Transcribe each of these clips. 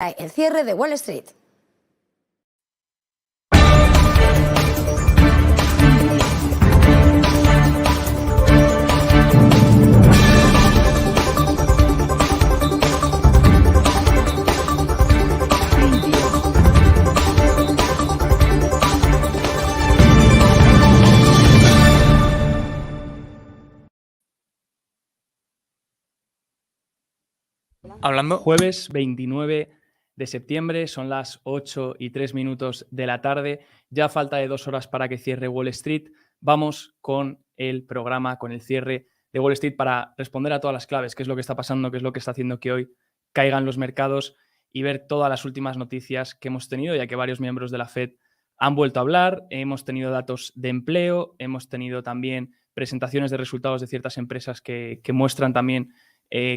El cierre de Wall Street. Hablando jueves 29 de septiembre, son las 8:03 de la tarde, ya falta de 2 horas para que cierre Wall Street. Vamos con el programa, con el cierre de Wall Street para responder a todas las claves, qué es lo que está pasando, qué es lo que está haciendo que hoy caigan los mercados y ver todas las últimas noticias que hemos tenido, ya que varios miembros de la Fed han vuelto a hablar, hemos tenido datos de empleo, hemos tenido también presentaciones de resultados de ciertas empresas que muestran también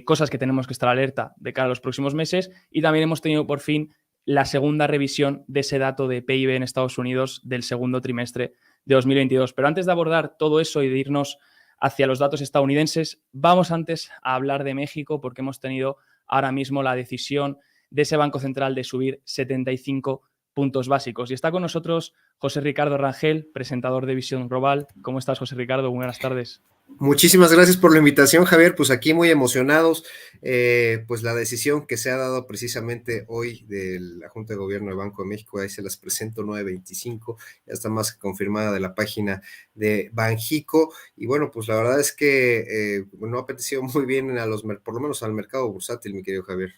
cosas que tenemos que estar alerta de cara a los próximos meses, y también hemos tenido por fin la segunda revisión de ese dato de PIB en Estados Unidos del segundo trimestre de 2022. Pero antes de abordar todo eso y de irnos hacia los datos estadounidenses, vamos antes a hablar de México, porque hemos tenido ahora mismo la decisión de ese Banco Central de subir 75 puntos básicos. Y está con nosotros José Ricardo Rangel, presentador de Visión Global. ¿Cómo estás, José Ricardo? Buenas tardes. Muchísimas gracias por la invitación, Javier. Pues aquí muy emocionados, pues la decisión que se ha dado precisamente hoy de la Junta de Gobierno del Banco de México, ahí se las presento, 9:25, ya está más que confirmada de la página de Banjico, y bueno, pues la verdad es que no ha apetecido muy bien por lo menos al mercado bursátil, mi querido Javier.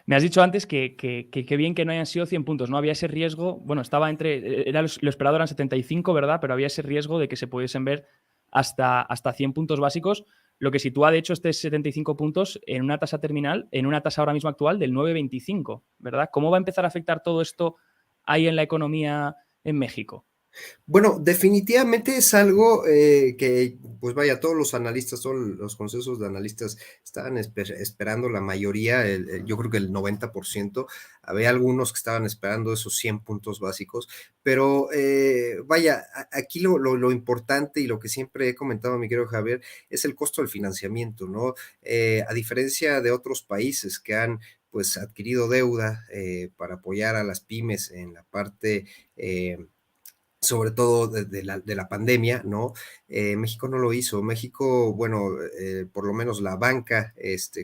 Me has dicho antes que bien que no hayan sido 100 puntos, ¿no? Había ese riesgo, bueno, estaba lo esperado eran 75, ¿verdad? Pero había ese riesgo de que se pudiesen ver hasta 100 puntos básicos, lo que sitúa, de hecho, este 75 puntos en una tasa terminal, en una tasa ahora mismo actual del 9,25, ¿verdad? ¿Cómo va a empezar a afectar todo esto ahí en la economía en México? Bueno, definitivamente es algo que, pues vaya, todos los analistas, todos los consensos de analistas estaban esperando, la mayoría, yo creo que el 90%, había algunos que estaban esperando esos 100 puntos básicos, pero vaya, aquí lo importante y lo que siempre he comentado, mi querido Javier, es el costo del financiamiento, ¿no? A diferencia de otros países que han pues adquirido deuda para apoyar a las pymes en la parte sobre todo de la pandemia, ¿no? México no lo hizo. México, bueno, por lo menos la banca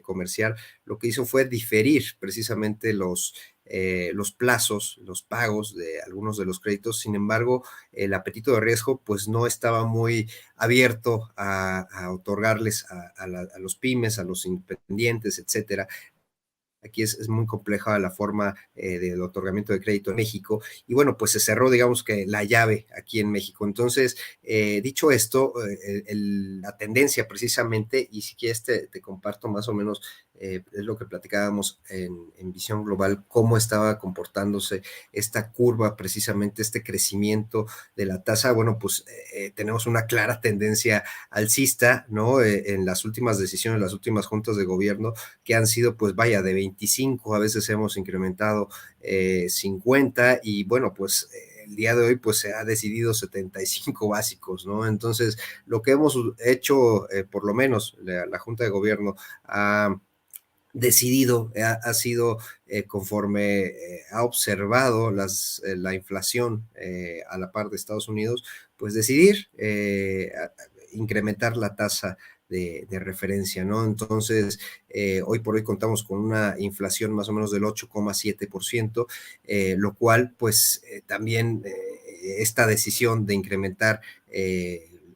comercial, lo que hizo fue diferir precisamente los plazos, los pagos de algunos de los créditos. Sin embargo, el apetito de riesgo, pues no estaba muy abierto a otorgarles a los pymes, a los independientes, etcétera. Aquí es muy compleja la forma del otorgamiento de crédito en México, y bueno, pues se cerró, digamos que la llave aquí en México. Entonces, dicho esto, la tendencia precisamente, y si quieres te comparto más o menos, es lo que platicábamos en Visión Global, cómo estaba comportándose esta curva, precisamente este crecimiento de la tasa. Bueno, pues tenemos una clara tendencia alcista, ¿no? En las últimas decisiones, las últimas juntas de gobierno, que han sido, pues vaya, de 25, a veces hemos incrementado 50, y bueno, pues el día de hoy pues se ha decidido 75 básicos, ¿no? Entonces, lo que hemos hecho, por lo menos la Junta de Gobierno ha decidido, ha sido conforme ha observado la inflación a la par de Estados Unidos, pues decidir incrementar la tasa de referencia, ¿no? Entonces, hoy por hoy contamos con una inflación más o menos del 8,7%, lo cual, pues, también esta decisión de incrementar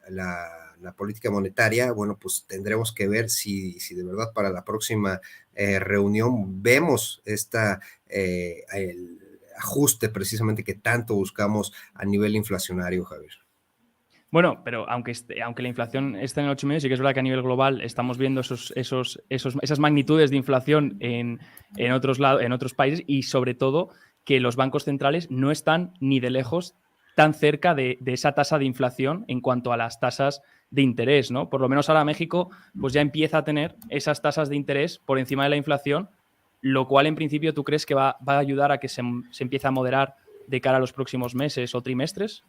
la política monetaria, bueno, pues tendremos que ver si de verdad para la próxima reunión vemos el ajuste precisamente que tanto buscamos a nivel inflacionario, Javier. Bueno, pero aunque la inflación esté en el 8,5, sí que es verdad que a nivel global estamos viendo esas magnitudes de inflación en otros países, y sobre todo que los bancos centrales no están ni de lejos tan cerca de esa tasa de inflación en cuanto a las tasas de interés, ¿no? Por lo menos ahora México pues ya empieza a tener esas tasas de interés por encima de la inflación, lo cual en principio tú crees que va a ayudar a que se empiece a moderar de cara a los próximos meses o trimestres.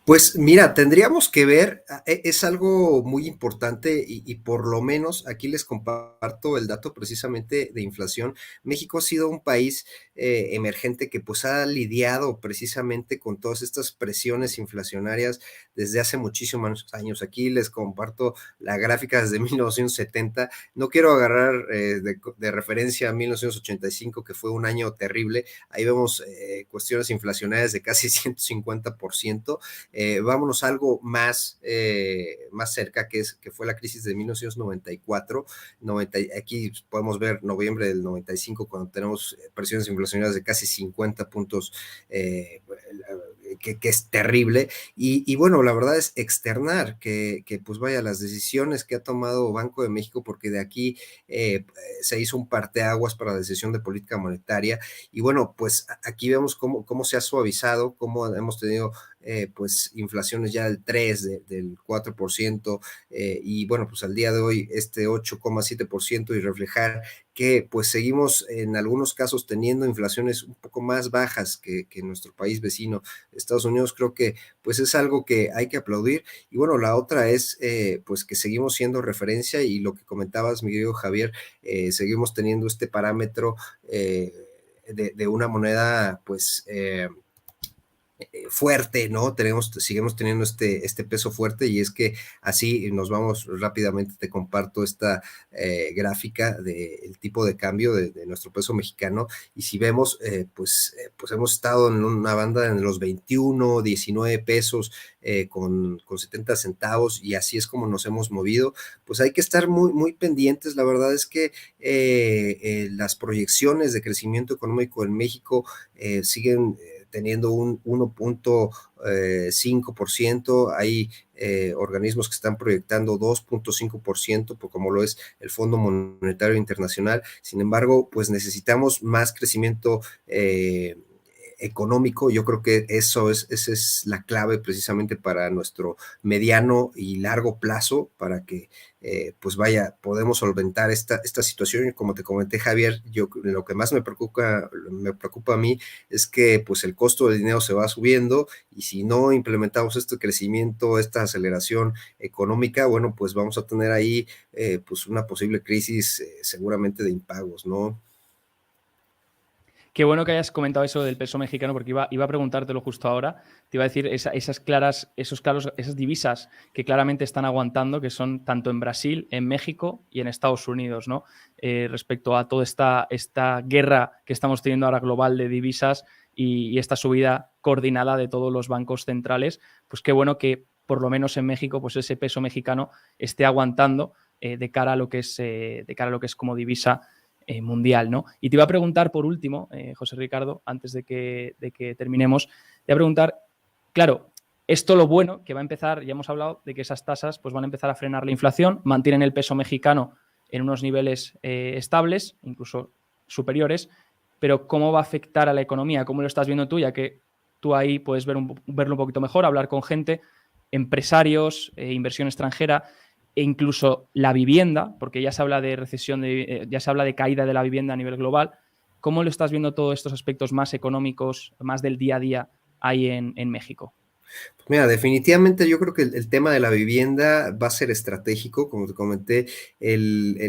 Pues mira, tendríamos que ver, es algo muy importante y por lo menos aquí les comparto el dato precisamente de inflación. México ha sido un país emergente que pues ha lidiado precisamente con todas estas presiones inflacionarias desde hace muchísimos años. Aquí les comparto la gráfica desde 1970. No quiero agarrar de referencia a 1985, que fue un año terrible. Ahí vemos cuestiones inflacionarias de casi 150%. Vámonos a algo más cerca, que fue la crisis de 1994. Aquí podemos ver noviembre del 95, cuando tenemos presiones inflacionarias de casi 50 puntos, que es terrible. Y bueno, la verdad es externar que, pues vaya, las decisiones que ha tomado Banco de México, porque de aquí se hizo un parteaguas para la decisión de política monetaria. Y bueno, pues aquí vemos cómo se ha suavizado, cómo hemos tenido pues inflaciones ya del 3, del 4%, y bueno, pues al día de hoy este 8,7%, y reflejar que pues seguimos en algunos casos teniendo inflaciones un poco más bajas que nuestro país vecino, Estados Unidos. Creo que pues es algo que hay que aplaudir. Y bueno, la otra es pues que seguimos siendo referencia, y lo que comentabas, mi querido Javier, seguimos teniendo este parámetro de una moneda pues fuerte, ¿no? Seguimos teniendo este peso fuerte, y es que así nos vamos rápidamente. Te comparto esta gráfica del tipo de cambio de nuestro peso mexicano, y si vemos, pues hemos estado en una banda en los 21, 19 pesos, con 70 centavos, y así es como nos hemos movido. Pues hay que estar muy, muy pendientes. La verdad es que las proyecciones de crecimiento económico en México siguen teniendo un 1,5%. Hay organismos que están proyectando 2,5%, como lo es el Fondo Monetario Internacional. Sin embargo, pues necesitamos más crecimiento económico. Yo creo que esa es la clave precisamente para nuestro mediano y largo plazo, para que pues vaya, podemos solventar esta situación. Y como te comenté, Javier, lo que más me preocupa a mí es que pues el costo del dinero se va subiendo, y si no implementamos este crecimiento, esta aceleración económica, bueno, pues vamos a tener ahí pues una posible crisis seguramente de impagos, ¿no? Qué bueno que hayas comentado eso del peso mexicano, porque iba a preguntártelo justo ahora. Te iba a decir esas divisas que claramente están aguantando, que son tanto en Brasil, en México y en Estados Unidos, ¿no? Respecto a toda esta guerra que estamos teniendo ahora global de divisas y esta subida coordinada de todos los bancos centrales, pues qué bueno que por lo menos en México, pues ese peso mexicano esté aguantando de cara a lo que es como divisa mundial, ¿no? Y te iba a preguntar por último, José Ricardo, antes de que terminemos, te iba a preguntar, claro, esto lo bueno que va a empezar, ya hemos hablado de que esas tasas pues van a empezar a frenar la inflación, mantienen el peso mexicano en unos niveles estables, incluso superiores, pero ¿cómo va a afectar a la economía? ¿Cómo lo estás viendo tú? Ya que tú ahí puedes verlo un poquito mejor, hablar con gente, empresarios, inversión extranjera, e incluso la vivienda, porque ya se habla de recesión, ya se habla de caída de la vivienda a nivel global. ¿Cómo lo estás viendo todos estos aspectos más económicos, más del día a día ahí en México? Mira, definitivamente yo creo que el tema de la vivienda va a ser estratégico. Como te comenté,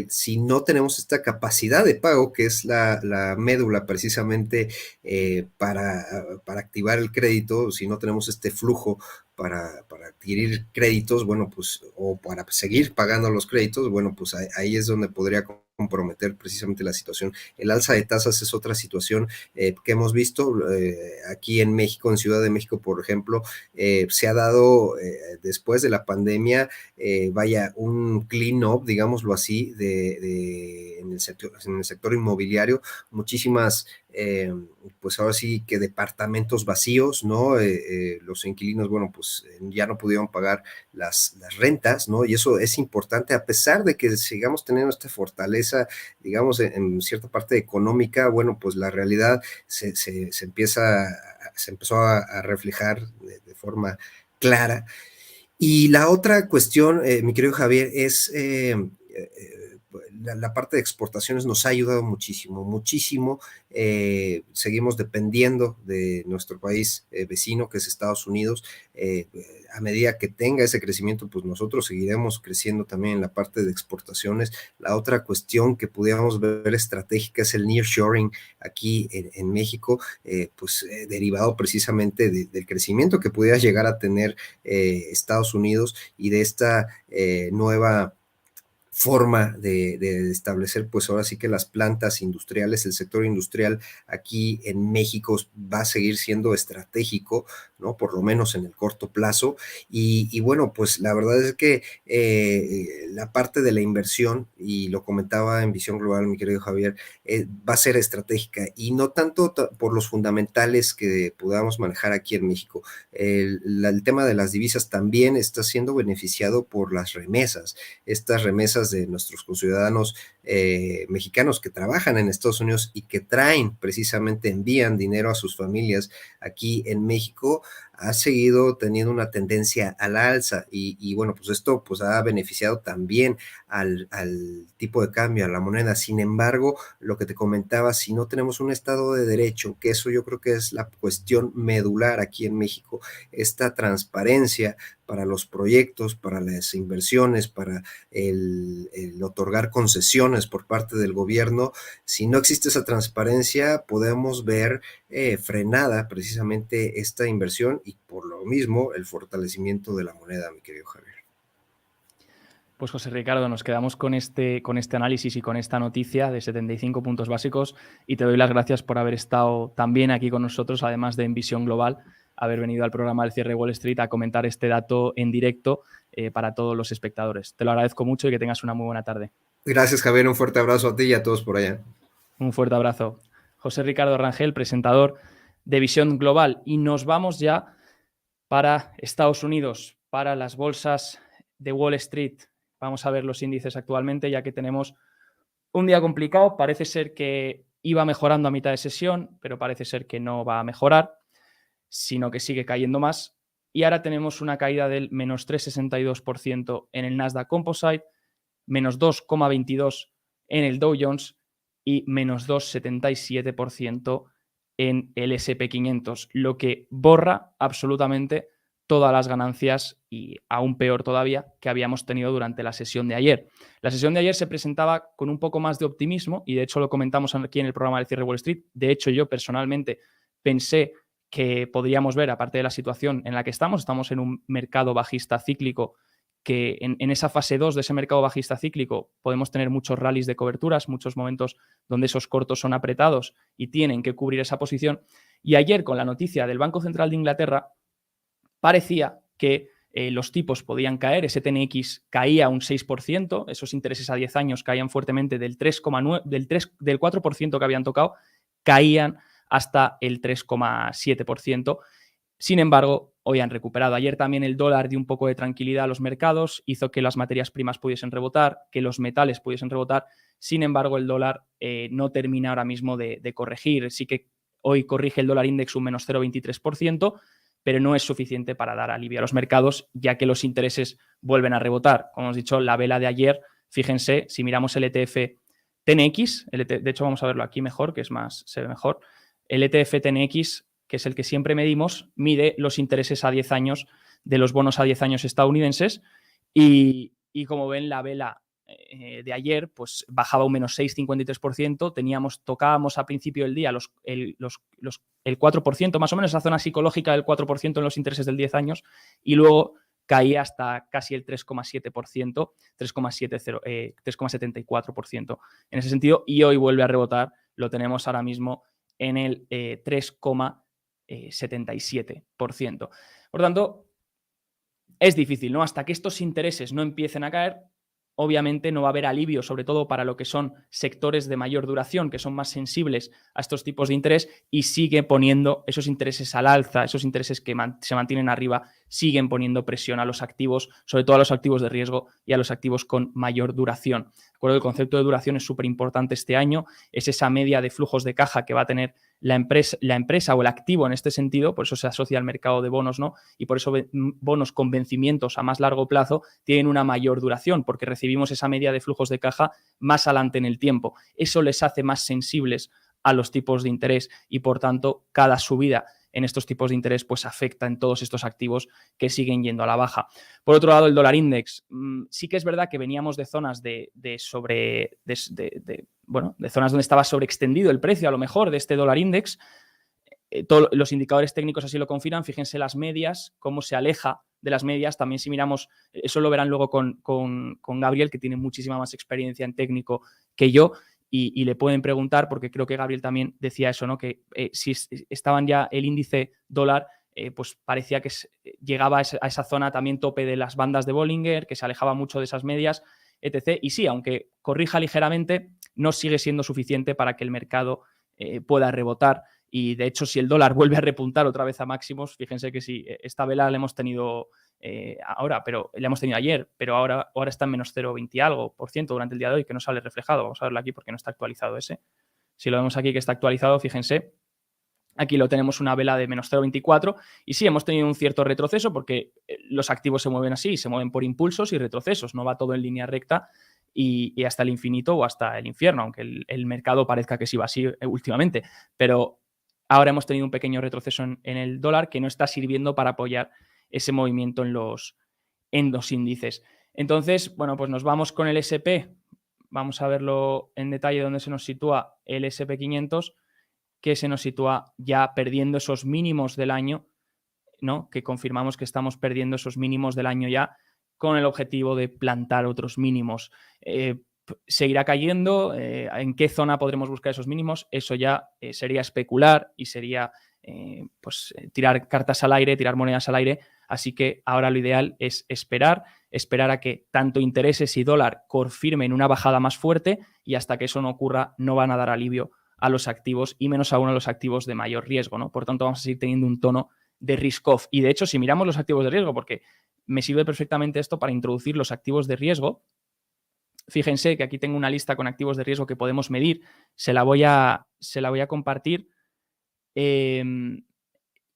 si no tenemos esta capacidad de pago, que es la médula precisamente para activar el crédito, si no tenemos este flujo para adquirir créditos, bueno, pues, o para seguir pagando los créditos, bueno, pues ahí es donde podría comprometer precisamente la situación. El alza de tasas es otra situación que hemos visto aquí en México, en Ciudad de México, por ejemplo. Se ha dado después de la pandemia, vaya, un clean up, digámoslo así, en el sector inmobiliario. Muchísimas, pues ahora sí que departamentos vacíos, ¿no? Los inquilinos, bueno, pues ya no pudieron pagar las rentas, ¿no? Y eso es importante, a pesar de que sigamos teniendo esta fortaleza, digamos, en cierta parte económica. Bueno, pues la realidad se empezó a reflejar de forma clara. Y la otra cuestión, mi querido Javier, es la parte de exportaciones nos ha ayudado muchísimo. Seguimos dependiendo de nuestro país vecino, que es Estados Unidos. A medida que tenga ese crecimiento, pues nosotros seguiremos creciendo también en la parte de exportaciones. La otra cuestión que pudiéramos ver estratégica es el nearshoring aquí en México, derivado precisamente del crecimiento que pudiera llegar a tener Estados Unidos y de esta nueva forma de establecer, pues ahora sí que las plantas industriales, el sector industrial aquí en México va a seguir siendo estratégico, ¿no? Por lo menos en el corto plazo. Y bueno, pues la verdad es que la parte de la inversión, y lo comentaba en Visión Global, mi querido Javier, va a ser estratégica y no tanto por los fundamentales que podamos manejar aquí en México. El tema de las divisas también está siendo beneficiado por las remesas, estas remesas de nuestros conciudadanos mexicanos que trabajan en Estados Unidos y que envían dinero a sus familias aquí en México, ha seguido teniendo una tendencia a la alza y bueno, pues esto pues ha beneficiado también al tipo de cambio, a la moneda. Sin embargo, lo que te comentaba, si no tenemos un Estado de Derecho, que eso yo creo que es la cuestión medular aquí en México, esta transparencia para los proyectos, para las inversiones, para el otorgar concesiones por parte del gobierno, si no existe esa transparencia, podemos ver frenada precisamente esta inversión y por lo mismo el fortalecimiento de la moneda, mi querido Javier. Pues José Ricardo, nos quedamos con este análisis y con esta noticia de 75 puntos básicos y te doy las gracias por haber estado también aquí con nosotros, además de en Visión Global, haber venido al programa del Cierre Wall Street a comentar este dato en directo para todos los espectadores. Te lo agradezco mucho y que tengas una muy buena tarde. Gracias, Javier. Un fuerte abrazo a ti y a todos por allá. Un fuerte abrazo. José Ricardo Rangel, presentador de Visión Global. Y nos vamos ya para Estados Unidos, para las bolsas de Wall Street. Vamos a ver los índices actualmente, ya que tenemos un día complicado. Parece ser que iba mejorando a mitad de sesión, pero parece ser que no va a mejorar, sino que sigue cayendo más. Y ahora tenemos una caída del menos 3,62% en el Nasdaq Composite, menos 2,22% en el Dow Jones y menos 2,77% en el S&P 500, lo que borra absolutamente todas las ganancias y aún peor todavía que habíamos tenido durante la sesión de ayer. La sesión de ayer se presentaba con un poco más de optimismo y de hecho lo comentamos aquí en el programa del Cierre Wall Street. De hecho, yo personalmente pensé que podríamos ver, aparte de la situación en la que estamos en un mercado bajista cíclico, que en esa fase 2 de ese mercado bajista cíclico podemos tener muchos rallies de coberturas, muchos momentos donde esos cortos son apretados y tienen que cubrir esa posición. Y ayer, con la noticia del Banco Central de Inglaterra, parecía que los tipos podían caer, ese TNX caía un 6%, esos intereses a 10 años caían fuertemente del 3,9, del 4% que habían tocado, caían hasta el 3,7%. Sin embargo, hoy han recuperado. Ayer también el dólar dio un poco de tranquilidad a los mercados, hizo que las materias primas pudiesen rebotar, que los metales pudiesen rebotar. Sin embargo, el dólar no termina ahora mismo de corregir. Sí que hoy corrige el dólar index un menos 0,23%, pero no es suficiente para dar alivio a los mercados, ya que los intereses vuelven a rebotar. Como hemos dicho, la vela de ayer, fíjense, si miramos el ETF TNX, de hecho vamos a verlo aquí mejor, que es más, se ve mejor, el ETF TNX, que es el que siempre medimos, mide los intereses a 10 años de los bonos a 10 años estadounidenses y como ven, la vela de ayer pues bajaba un menos 6,53%, tocábamos a principio del día el 4%, más o menos esa zona psicológica del 4% en los intereses del 10 años y luego caía hasta casi el 3,7%, 3,74% en ese sentido y hoy vuelve a rebotar, lo tenemos ahora mismo en el 3,77%. Por tanto, es difícil, ¿no? Hasta que estos intereses no empiecen a caer, obviamente no va a haber alivio, sobre todo para lo que son sectores de mayor duración, que son más sensibles a estos tipos de interés y sigue poniendo esos intereses al alza, esos intereses que se mantienen arriba, siguen poniendo presión a los activos, sobre todo a los activos de riesgo y a los activos con mayor duración. De acuerdo, el concepto de duración es súper importante este año, es esa media de flujos de caja que va a tener la empresa o el activo en este sentido, por eso se asocia al mercado de bonos, ¿no? Y por eso bonos con vencimientos a más largo plazo tienen una mayor duración, porque recibimos esa media de flujos de caja más adelante en el tiempo. Eso les hace más sensibles a los tipos de interés y, por tanto, cada subida en estos tipos de interés pues afecta en todos estos activos que siguen yendo a la baja. Por otro lado, el dólar index. Sí que es verdad que veníamos de zonas de zonas donde estaba sobreextendido el precio, a lo mejor, de este dólar index. Todos los indicadores técnicos así lo confirman. Fíjense las medias, cómo se aleja de las medias. También si miramos, eso lo verán luego con Gabriel, que tiene muchísima más experiencia en técnico que yo, y le pueden preguntar, porque creo que Gabriel también decía eso, ¿no? Que si estaban ya el índice dólar, pues parecía que llegaba a esa zona también tope de las bandas de Bollinger, que se alejaba mucho de esas medias, etc. Y sí, aunque corrija ligeramente, no sigue siendo suficiente para que el mercado pueda rebotar. Y de hecho, si el dólar vuelve a repuntar otra vez a máximos, fíjense que sí, esta vela la hemos tenido ahora, pero la hemos tenido ayer, pero ahora está en menos 0,20 y algo por ciento durante el día de hoy, que no sale reflejado. Vamos a verlo aquí porque no está actualizado ese. Si lo vemos aquí que está actualizado, fíjense, aquí lo tenemos una vela de menos 0,24 y sí, hemos tenido un cierto retroceso porque los activos se mueven así, se mueven por impulsos y retrocesos, no va todo en línea recta y hasta el infinito o hasta el infierno, aunque el mercado parezca que sí va así últimamente, pero ahora hemos tenido un pequeño retroceso en el dólar que no está sirviendo para apoyar ese movimiento en los índices. Entonces, bueno, pues nos vamos con el SP. Vamos a verlo en detalle dónde se nos sitúa el SP500, que se nos sitúa ya perdiendo esos mínimos del año, ¿no? Que confirmamos que estamos perdiendo esos mínimos del año ya con el objetivo de plantar otros mínimos. Seguirá cayendo. ¿En qué zona podremos buscar esos mínimos? Eso ya sería especular y sería tirar cartas al aire, tirar monedas al aire. Así que ahora lo ideal es esperar a que tanto intereses y dólar confirmen una bajada más fuerte, y hasta que eso no ocurra no van a dar alivio a los activos y menos aún a los activos de mayor riesgo, ¿no? Por tanto, vamos a seguir teniendo un tono de risk-off. Y de hecho, si miramos los activos de riesgo, porque me sirve perfectamente esto para introducir los activos de riesgo, fíjense que aquí tengo una lista con activos de riesgo que podemos medir. Se la voy a compartir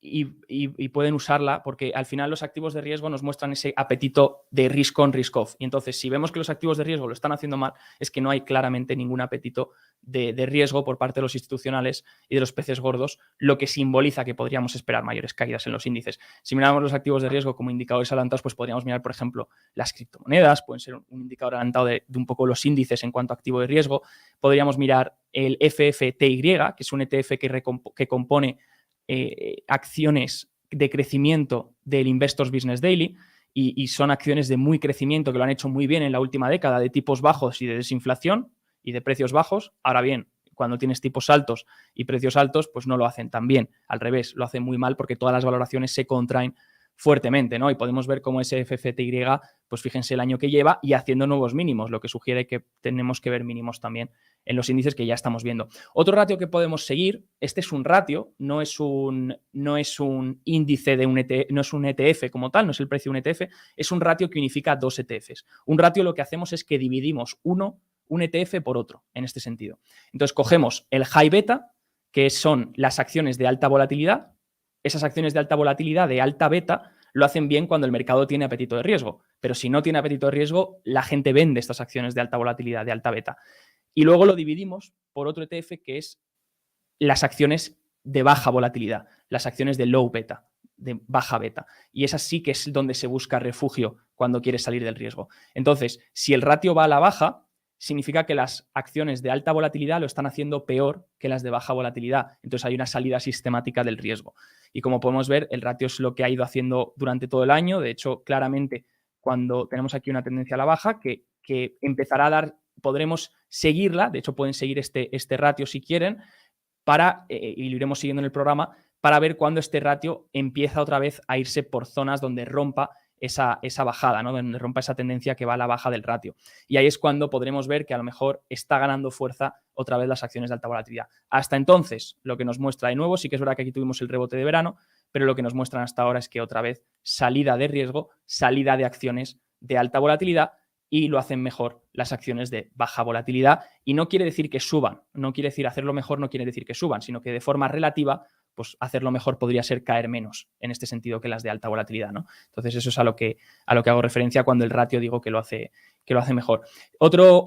y pueden usarla, porque al final los activos de riesgo nos muestran ese apetito de risk on, risk off. Y entonces, si vemos que los activos de riesgo lo están haciendo mal, es que no hay claramente ningún apetito de riesgo por parte de los institucionales y de los peces gordos, lo que simboliza que podríamos esperar mayores caídas en los índices. Si miramos los activos de riesgo como indicadores adelantados, pues podríamos mirar, por ejemplo, las criptomonedas, pueden ser un indicador adelantado de un poco los índices en cuanto a activo de riesgo. Podríamos mirar el FFTY, que es un ETF que compone acciones de crecimiento del Investors Business Daily, y son acciones de muy crecimiento que lo han hecho muy bien en la última década, de tipos bajos y de desinflación y de precios bajos. Ahora bien, cuando tienes tipos altos y precios altos, pues no lo hacen tan bien. Al revés, lo hacen muy mal porque todas las valoraciones se contraen fuertemente, ¿no? Y podemos ver cómo ese FFTY, pues fíjense el año que lleva y haciendo nuevos mínimos, lo que sugiere que tenemos que ver mínimos también en los índices que ya estamos viendo. Otro ratio que podemos seguir, este es un ratio, no es un índice de un ETF, no es un ETF como tal, no es el precio de un ETF, es un ratio que unifica dos ETFs. Un ratio lo que hacemos es que dividimos un ETF por otro, en este sentido. Entonces cogemos el high beta, que son las acciones de alta volatilidad. Esas acciones de alta volatilidad, de alta beta, lo hacen bien cuando el mercado tiene apetito de riesgo. Pero si no tiene apetito de riesgo, la gente vende estas acciones de alta volatilidad, de alta beta. Y luego lo dividimos por otro ETF que es las acciones de baja volatilidad, las acciones de low beta, de baja beta. Y esa sí que es donde se busca refugio cuando quieres salir del riesgo. Entonces, si el ratio va a la baja, significa que las acciones de alta volatilidad lo están haciendo peor que las de baja volatilidad. Entonces hay una salida sistemática del riesgo. Y como podemos ver, el ratio es lo que ha ido haciendo durante todo el año. De hecho, claramente, cuando tenemos aquí una tendencia a la baja, que empezará a dar, podremos seguirla. De hecho, pueden seguir este ratio si quieren, y lo iremos siguiendo en el programa, para ver cuándo este ratio empieza otra vez a irse por zonas donde rompa esa bajada, ¿no? Donde rompa esa tendencia que va a la baja del ratio. Y ahí es cuando podremos ver que a lo mejor está ganando fuerza otra vez las acciones de alta volatilidad. Hasta entonces, lo que nos muestra de nuevo, sí que es verdad que aquí tuvimos el rebote de verano, pero lo que nos muestran hasta ahora es que otra vez salida de riesgo, salida de acciones de alta volatilidad, y lo hacen mejor las acciones de baja volatilidad. Y no quiere decir que suban, no quiere decir hacerlo mejor, no quiere decir que suban, sino que de forma relativa, pues hacerlo mejor podría ser caer menos en este sentido que las de alta volatilidad, ¿no? Entonces eso es a lo que hago referencia cuando el ratio digo que lo hace mejor. Otro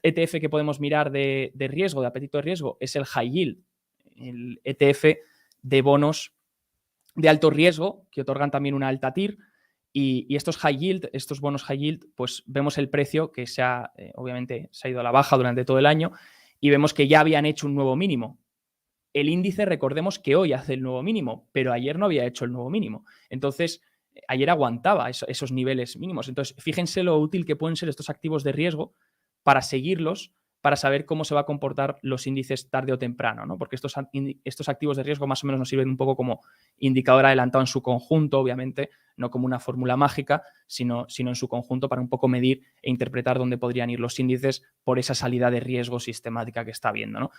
ETF que podemos mirar de riesgo, de apetito de riesgo, es el High Yield, el ETF de bonos de alto riesgo que otorgan también una alta TIR. Y estos high yield, estos bonos high yield, pues vemos el precio que obviamente se ha ido a la baja durante todo el año, y vemos que ya habían hecho un nuevo mínimo. El índice, recordemos que hoy hace el nuevo mínimo, pero ayer no había hecho el nuevo mínimo. Entonces, ayer aguantaba esos niveles mínimos. Entonces, fíjense lo útil que pueden ser estos activos de riesgo para seguirlos, para saber cómo se va a comportar los índices tarde o temprano, ¿no? Porque estos activos de riesgo más o menos nos sirven un poco como indicador adelantado en su conjunto, obviamente, no como una fórmula mágica, sino en su conjunto, para un poco medir e interpretar dónde podrían ir los índices por esa salida de riesgo sistemática que está habiendo, ¿no?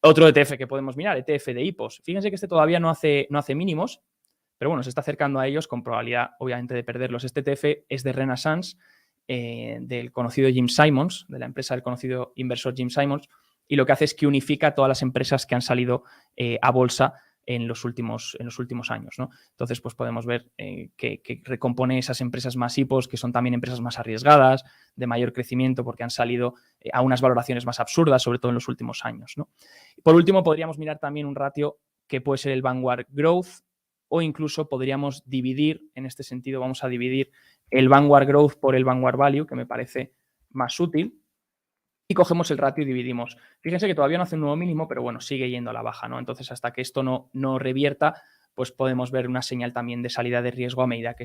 Otro ETF que podemos mirar, ETF de HIPOs. Fíjense que este todavía no hace mínimos, pero bueno, se está acercando a ellos con probabilidad, obviamente, de perderlos. Este ETF es de Renaissance, del conocido Jim Simons, de la empresa del conocido inversor Jim Simons, y lo que hace es que unifica todas las empresas que han salido a bolsa en los últimos años, ¿no? Entonces, pues podemos ver que recompone esas empresas más HIPOs, que son también empresas más arriesgadas, de mayor crecimiento, porque han salido a unas valoraciones más absurdas, sobre todo en los últimos años, ¿no? Por último, podríamos mirar también un ratio que puede ser el Vanguard Growth, o incluso podríamos dividir, en este sentido vamos a dividir el Vanguard Growth por el Vanguard Value, que me parece más útil, y cogemos el ratio y dividimos. Fíjense que todavía no hace un nuevo mínimo, pero bueno, sigue yendo a la baja, ¿no? Entonces, hasta que esto no revierta, pues podemos ver una señal también de salida de riesgo a medida que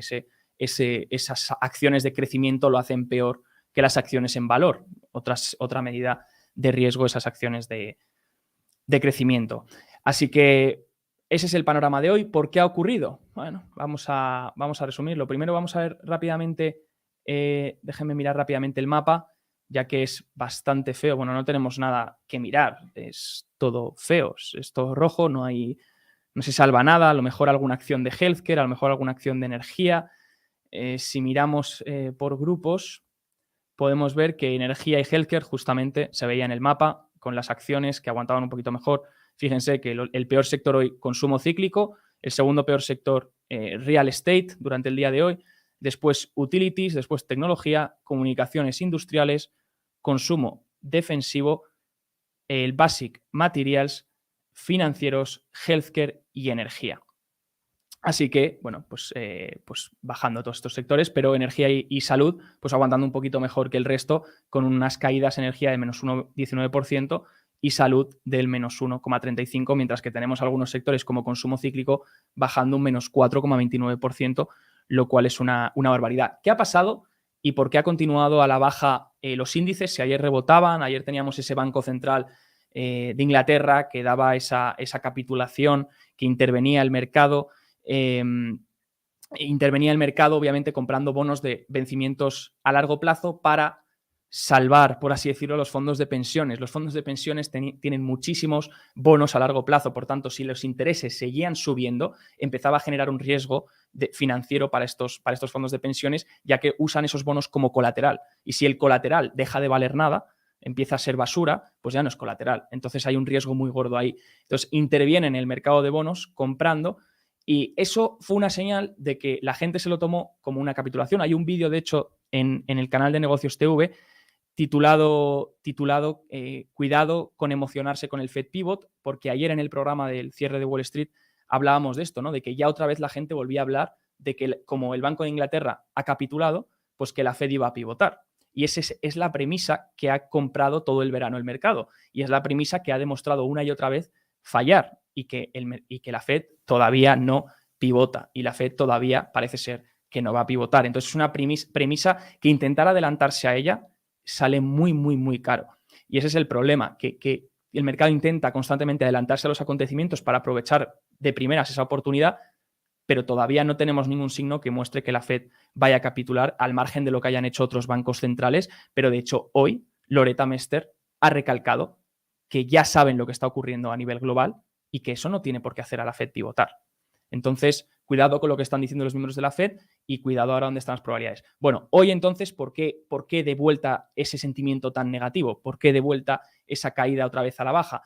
esas acciones de crecimiento lo hacen peor que las acciones en valor. Otra medida de riesgo, esas acciones de crecimiento. Así que ese es el panorama de hoy. ¿Por qué ha ocurrido? Bueno, vamos a resumirlo. Primero vamos a ver rápidamente, déjenme mirar rápidamente el mapa, ya que es bastante feo. Bueno, no tenemos nada que mirar, es todo feo, es todo rojo, no se salva nada. A lo mejor alguna acción de healthcare, a lo mejor alguna acción de energía. Si miramos por grupos, podemos ver que energía y healthcare justamente se veía en el mapa con las acciones que aguantaban un poquito mejor. Fíjense que el peor sector hoy, consumo cíclico, el segundo peor sector, real estate durante el día de hoy, después utilities, después tecnología, comunicaciones industriales, consumo defensivo, el basic materials, financieros, healthcare y energía. Así que, bueno, pues bajando todos estos sectores, pero energía y salud, pues aguantando un poquito mejor que el resto, con unas caídas energía de menos 1,19% y salud del menos 1,35%, mientras que tenemos algunos sectores como consumo cíclico bajando un menos 4,29%, lo cual es una barbaridad. ¿Qué ha pasado y por qué ha continuado a la baja los índices? Si ayer rebotaban, ayer teníamos ese Banco Central de Inglaterra que daba esa capitulación, que intervenía el mercado. Intervenía el mercado, obviamente, comprando bonos de vencimientos a largo plazo para salvar, por así decirlo, los fondos de pensiones. Los fondos de pensiones tienen muchísimos bonos a largo plazo, por tanto, si los intereses seguían subiendo, empezaba a generar un riesgo financiero para estos fondos de pensiones, ya que usan esos bonos como colateral. Y si el colateral deja de valer nada, empieza a ser basura, pues ya no es colateral. Entonces hay un riesgo muy gordo ahí. Entonces interviene en el mercado de bonos comprando. Y eso fue una señal de que la gente se lo tomó como una capitulación. Hay un vídeo, de hecho, en el canal de Negocios TV titulado Cuidado con emocionarse con el Fed Pivot, porque ayer en el programa del cierre de Wall Street hablábamos de esto, ¿no? De que ya otra vez la gente volvía a hablar de que como el Banco de Inglaterra ha capitulado, pues que la Fed iba a pivotar. Y esa es la premisa que ha comprado todo el verano el mercado. Y es la premisa que ha demostrado una y otra vez fallar, y que la Fed todavía no pivota, y la Fed todavía parece ser que no va a pivotar. Entonces es una premisa que intentar adelantarse a ella sale muy, muy, muy caro. Y ese es el problema, que el mercado intenta constantemente adelantarse a los acontecimientos para aprovechar de primeras esa oportunidad, pero todavía no tenemos ningún signo que muestre que la Fed vaya a capitular, al margen de lo que hayan hecho otros bancos centrales. Pero de hecho hoy Loretta Mester ha recalcado que ya saben lo que está ocurriendo a nivel global y que eso no tiene por qué hacer a la Fed pivotar. Entonces, cuidado con lo que están diciendo los miembros de la Fed y cuidado ahora dónde están las probabilidades. Bueno, hoy entonces, ¿por qué de vuelta ese sentimiento tan negativo? ¿Por qué de vuelta esa caída otra vez a la baja?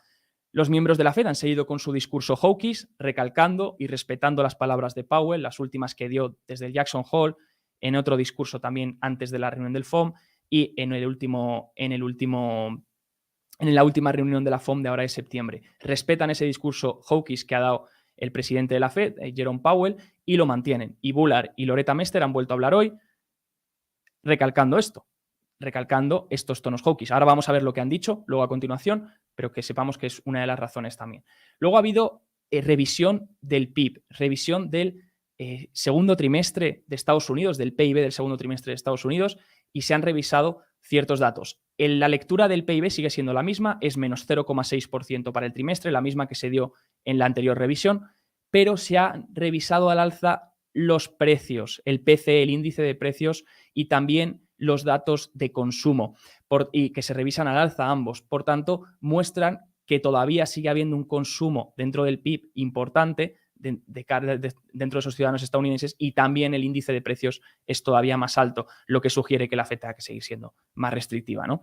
Los miembros de la Fed han seguido con su discurso hawkish, recalcando y respetando las palabras de Powell, las últimas que dio desde el Jackson Hole, en otro discurso también antes de la reunión del FOMC y en la última reunión de la FOMC de ahora de septiembre. Respetan ese discurso hawkish que ha dado el presidente de la Fed, Jerome Powell, y lo mantienen. Y Bullard y Loretta Mester han vuelto a hablar hoy recalcando estos tonos hawkish. Ahora vamos a ver lo que han dicho luego a continuación, pero que sepamos que es una de las razones también. Luego ha habido revisión del PIB, revisión del segundo trimestre de Estados Unidos, del PIB del segundo trimestre de Estados Unidos, y se han revisado ciertos datos. La lectura del PIB sigue siendo la misma, es menos 0,6% para el trimestre, la misma que se dio en la anterior revisión, pero se han revisado al alza los precios, el PCE, el índice de precios, y también los datos de consumo, y que se revisan al alza ambos. Por tanto, muestran que todavía sigue habiendo un consumo dentro del PIB importante dentro de esos ciudadanos estadounidenses, y también el índice de precios es todavía más alto, lo que sugiere que la Fed tenga que seguir siendo más restrictiva, ¿no?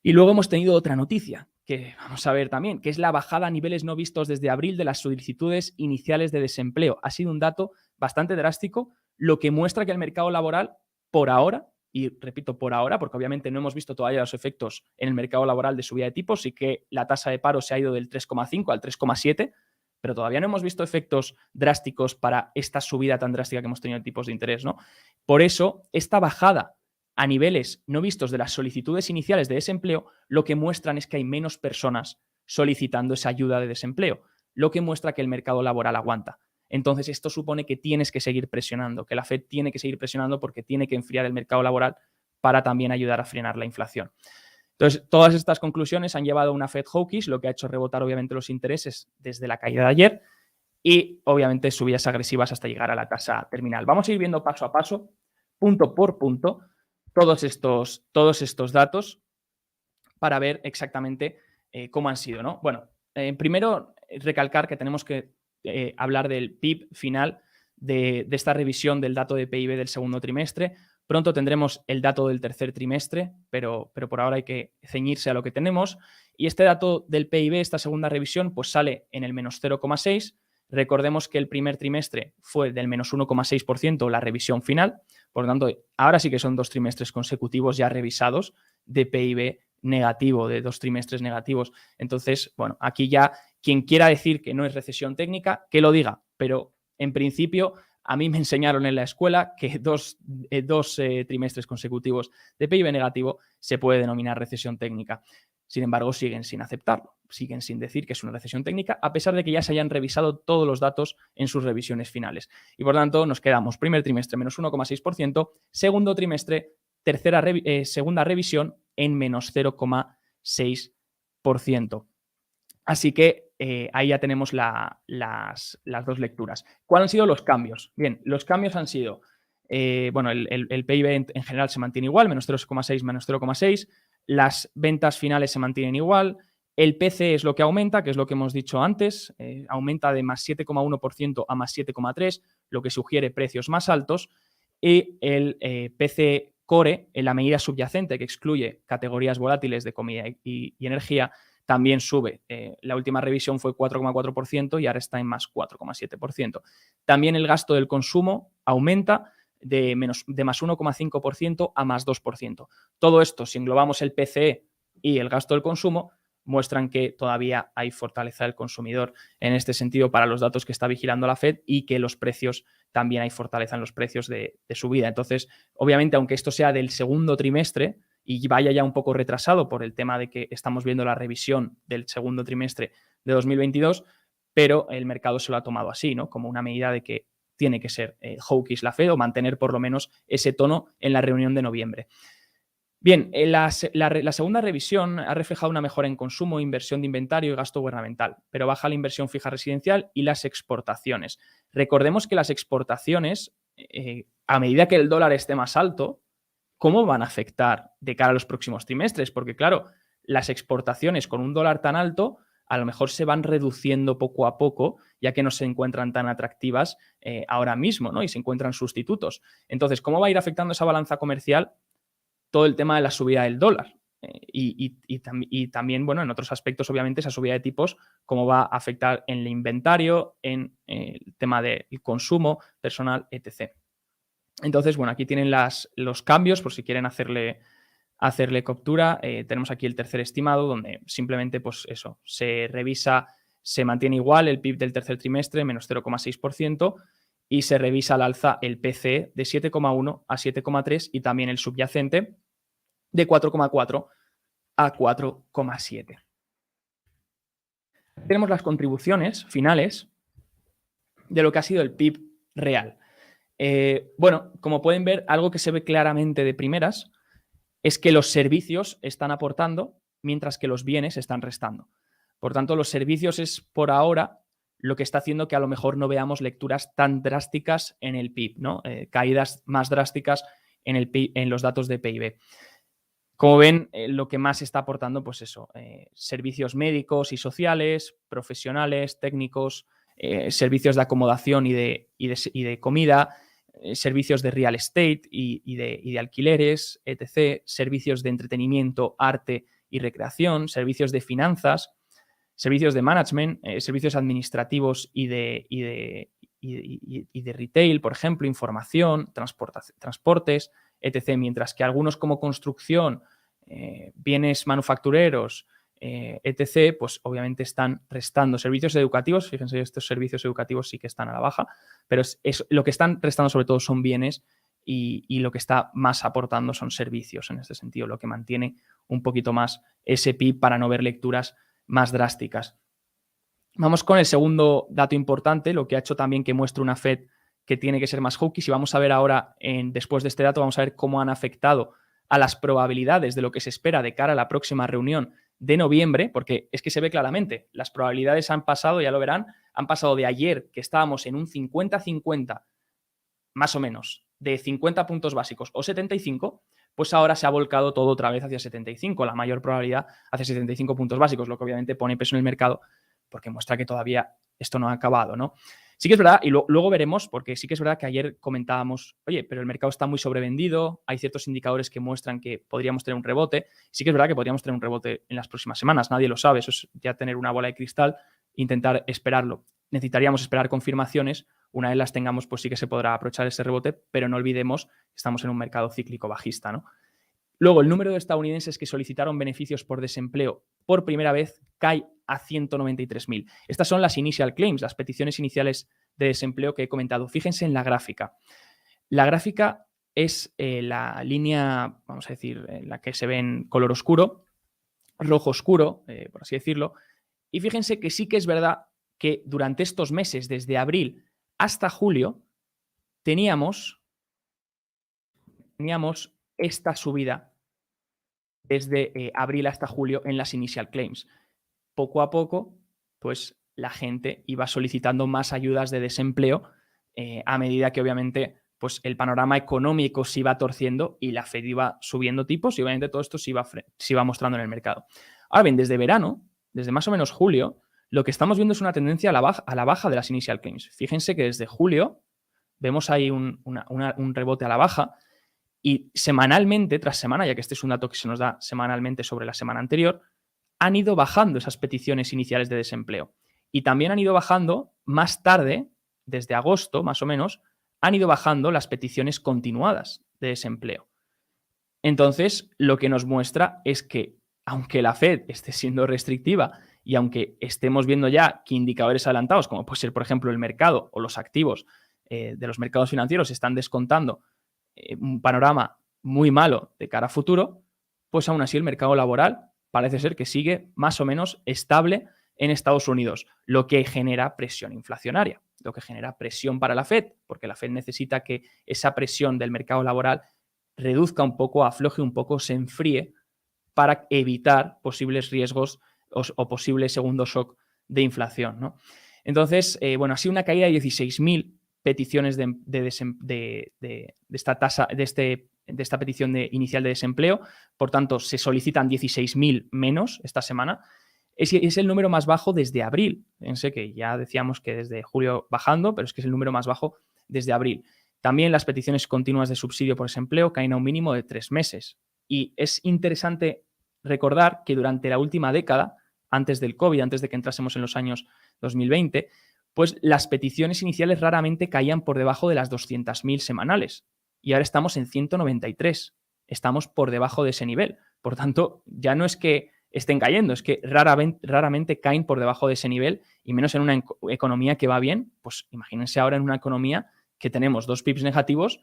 Y luego hemos tenido otra noticia que vamos a ver también, que es la bajada a niveles no vistos desde abril de las solicitudes iniciales de desempleo. Ha sido un dato bastante drástico, lo que muestra que el mercado laboral, por ahora, y repito, por ahora, porque obviamente no hemos visto todavía los efectos en el mercado laboral de subida de tipos, y que la tasa de paro se ha ido del 3,5 al 3,7, pero todavía no hemos visto efectos drásticos para esta subida tan drástica que hemos tenido en tipos de interés, ¿no? Por eso, esta bajada a niveles no vistos de las solicitudes iniciales de desempleo, lo que muestran es que hay menos personas solicitando esa ayuda de desempleo, lo que muestra que el mercado laboral aguanta. Entonces, esto supone que tienes que seguir presionando, que la Fed tiene que seguir presionando porque tiene que enfriar el mercado laboral para también ayudar a frenar la inflación. Entonces, todas estas conclusiones han llevado a una Fed hawkish, lo que ha hecho rebotar obviamente los intereses desde la caída de ayer y obviamente subidas agresivas hasta llegar a la tasa terminal. Vamos a ir viendo paso a paso, punto por punto, todos estos datos para ver exactamente cómo han sido, ¿no? Bueno, primero recalcar que tenemos que hablar del PIB final de esta revisión del dato de PIB del segundo trimestre. Pronto tendremos el dato del tercer trimestre, pero por ahora hay que ceñirse a lo que tenemos. Y este dato del PIB, esta segunda revisión, pues sale en el menos 0,6%. Recordemos que el primer trimestre fue del menos 1,6% la revisión final. Por lo tanto, ahora sí que son 2 trimestres consecutivos ya revisados de PIB negativo, de 2 trimestres negativos. Entonces, bueno, aquí ya quien quiera decir que no es recesión técnica, que lo diga. Pero en principio, a mí me enseñaron en la escuela que dos trimestres consecutivos de PIB negativo se puede denominar recesión técnica. Sin embargo, siguen sin aceptarlo, siguen sin decir que es una recesión técnica, a pesar de que ya se hayan revisado todos los datos en sus revisiones finales. Y por tanto, nos quedamos primer trimestre menos 1,6%, segundo trimestre, segunda revisión en menos 0,6%. Así que ahí ya tenemos las dos lecturas. ¿Cuáles han sido los cambios? Bien, los cambios han sido, bueno, el PIB en general se mantiene igual, menos 0,6, menos 0,6. Las ventas finales se mantienen igual. El PCE es lo que aumenta, que es lo que hemos dicho antes. Aumenta de más 7,1% a más 7,3%, lo que sugiere precios más altos. Y el PCE Core, en la medida subyacente que excluye categorías volátiles de comida y energía, también sube. La última revisión fue 4,4% y ahora está en más 4,7%. También el gasto del consumo aumenta de más 1,5% a más 2%. Todo esto, si englobamos el PCE y el gasto del consumo, muestran que todavía hay fortaleza del consumidor en este sentido para los datos que está vigilando la Fed, y que los precios, también hay fortaleza en los precios de subida. Entonces, obviamente, aunque esto sea del segundo trimestre y vaya ya un poco retrasado por el tema de que estamos viendo la revisión del segundo trimestre de 2022, pero el mercado se lo ha tomado así, ¿no? Como una medida de que tiene que ser hawkish la Fed, o mantener por lo menos ese tono en la reunión de noviembre. Bien, la segunda revisión ha reflejado una mejora en consumo, inversión de inventario y gasto gubernamental, pero baja la inversión fija residencial y las exportaciones. Recordemos que las exportaciones, a medida que el dólar esté más alto, ¿cómo van a afectar de cara a los próximos trimestres? Porque, claro, las exportaciones con un dólar tan alto a lo mejor se van reduciendo poco a poco, ya que no se encuentran tan atractivas ahora mismo, ¿no? Y se encuentran sustitutos. Entonces, ¿cómo va a ir afectando esa balanza comercial todo el tema de la subida del dólar? Y también, bueno, en otros aspectos, obviamente, esa subida de tipos, cómo va a afectar en el inventario, en el tema del consumo personal, etc. Entonces, bueno, aquí tienen los cambios por si quieren hacerle captura. Tenemos aquí el tercer estimado, donde simplemente, pues eso, se revisa, se mantiene igual el PIB del tercer trimestre, menos 0,6%, y se revisa al alza el PCE de 7,1 a 7,3 y también el subyacente de 4,4 a 4,7. Tenemos las contribuciones finales de lo que ha sido el PIB real. Bueno, como pueden ver, algo que se ve claramente de primeras es que los servicios están aportando mientras que los bienes están restando. Por tanto, los servicios es por ahora lo que está haciendo que a lo mejor no veamos lecturas tan drásticas en el PIB, ¿no? Caídas más drásticas en los datos de PIB. Como ven, lo que más está aportando, pues eso, servicios médicos y sociales, profesionales, técnicos, servicios de acomodación y de comida, servicios de real estate y de alquileres, etc., servicios de entretenimiento, arte y recreación, servicios de finanzas, servicios de management, servicios administrativos y de retail, por ejemplo, información, transportes, etc., mientras que algunos como construcción, bienes manufactureros, etc., pues obviamente están restando. Servicios educativos, fíjense, estos servicios educativos sí que están a la baja, pero lo que están restando sobre todo son bienes y lo que está más aportando son servicios en este sentido, lo que mantiene un poquito más ese PIB para no ver lecturas más drásticas. Vamos con el segundo dato importante, lo que ha hecho también que muestre una Fed que tiene que ser más hawkish, y vamos a ver ahora, después de este dato, vamos a ver cómo han afectado a las probabilidades de lo que se espera de cara a la próxima reunión de noviembre, porque es que se ve claramente, las probabilidades han pasado, ya lo verán, han pasado de ayer, que estábamos en un 50-50, más o menos, de 50 puntos básicos o 75, pues ahora se ha volcado todo otra vez hacia 75, la mayor probabilidad hacia 75 puntos básicos, lo que obviamente pone peso en el mercado, porque muestra que todavía esto no ha acabado, ¿no? Sí que es verdad, y luego veremos, porque sí que es verdad que ayer comentábamos, oye, pero el mercado está muy sobrevendido, hay ciertos indicadores que muestran que podríamos tener un rebote. Sí que es verdad que podríamos tener un rebote en las próximas semanas, nadie lo sabe, eso es ya tener una bola de cristal, intentar esperarlo. Necesitaríamos esperar confirmaciones, una vez las tengamos, pues sí que se podrá aprovechar ese rebote, pero no olvidemos que estamos en un mercado cíclico bajista, ¿no? Luego, el número de estadounidenses que solicitaron beneficios por desempleo por primera vez cae a 193.000. Estas son las initial claims, las peticiones iniciales de desempleo que he comentado. Fíjense en la gráfica. La gráfica es la línea, vamos a decir, la que se ve en color oscuro, rojo oscuro, por así decirlo. Y fíjense que sí que es verdad que durante estos meses, desde abril hasta julio, teníamos esta subida desde abril hasta julio en las initial claims. Poco a poco, pues la gente iba solicitando más ayudas de desempleo a medida que obviamente pues el panorama económico se iba torciendo y la Fed iba subiendo tipos y obviamente todo esto se iba mostrando en el mercado. Ahora bien, desde verano, desde más o menos julio, lo que estamos viendo es una tendencia a la baja de las initial claims. Fíjense que desde julio vemos ahí un rebote a la baja. Y semanalmente, tras semana, ya que este es un dato que se nos da semanalmente sobre la semana anterior, han ido bajando esas peticiones iniciales de desempleo. Y también han ido bajando más tarde, desde agosto más o menos, han ido bajando las peticiones continuadas de desempleo. Entonces, lo que nos muestra es que, aunque la Fed esté siendo restrictiva y aunque estemos viendo ya que indicadores adelantados, como puede ser, por ejemplo, el mercado o los activos de los mercados financieros están descontando un panorama muy malo de cara a futuro, pues aún así el mercado laboral parece ser que sigue más o menos estable en Estados Unidos, lo que genera presión inflacionaria, lo que genera presión para la Fed, porque la Fed necesita que esa presión del mercado laboral reduzca un poco, afloje un poco, se enfríe para evitar posibles riesgos o posible segundo shock de inflación, ¿no? Entonces, bueno, ha sido una caída de 16.000 peticiones de esta tasa, de esta petición inicial de desempleo. Por tanto, se solicitan 16.000 menos esta semana. Es el número más bajo desde abril. Fíjense que ya decíamos que desde julio bajando, pero es que es el número más bajo desde abril. También las peticiones continuas de subsidio por desempleo caen a un mínimo de 3 meses. Y es interesante recordar que durante la última década, antes del COVID, antes de que entrásemos en los años 2020, pues las peticiones iniciales raramente caían por debajo de las 200.000 semanales. Y ahora estamos en 193. Estamos por debajo de ese nivel. Por tanto, ya no es que estén cayendo, es que raramente caen por debajo de ese nivel, y menos en una economía que va bien. Pues imagínense ahora en una economía que tenemos 2 PIBs negativos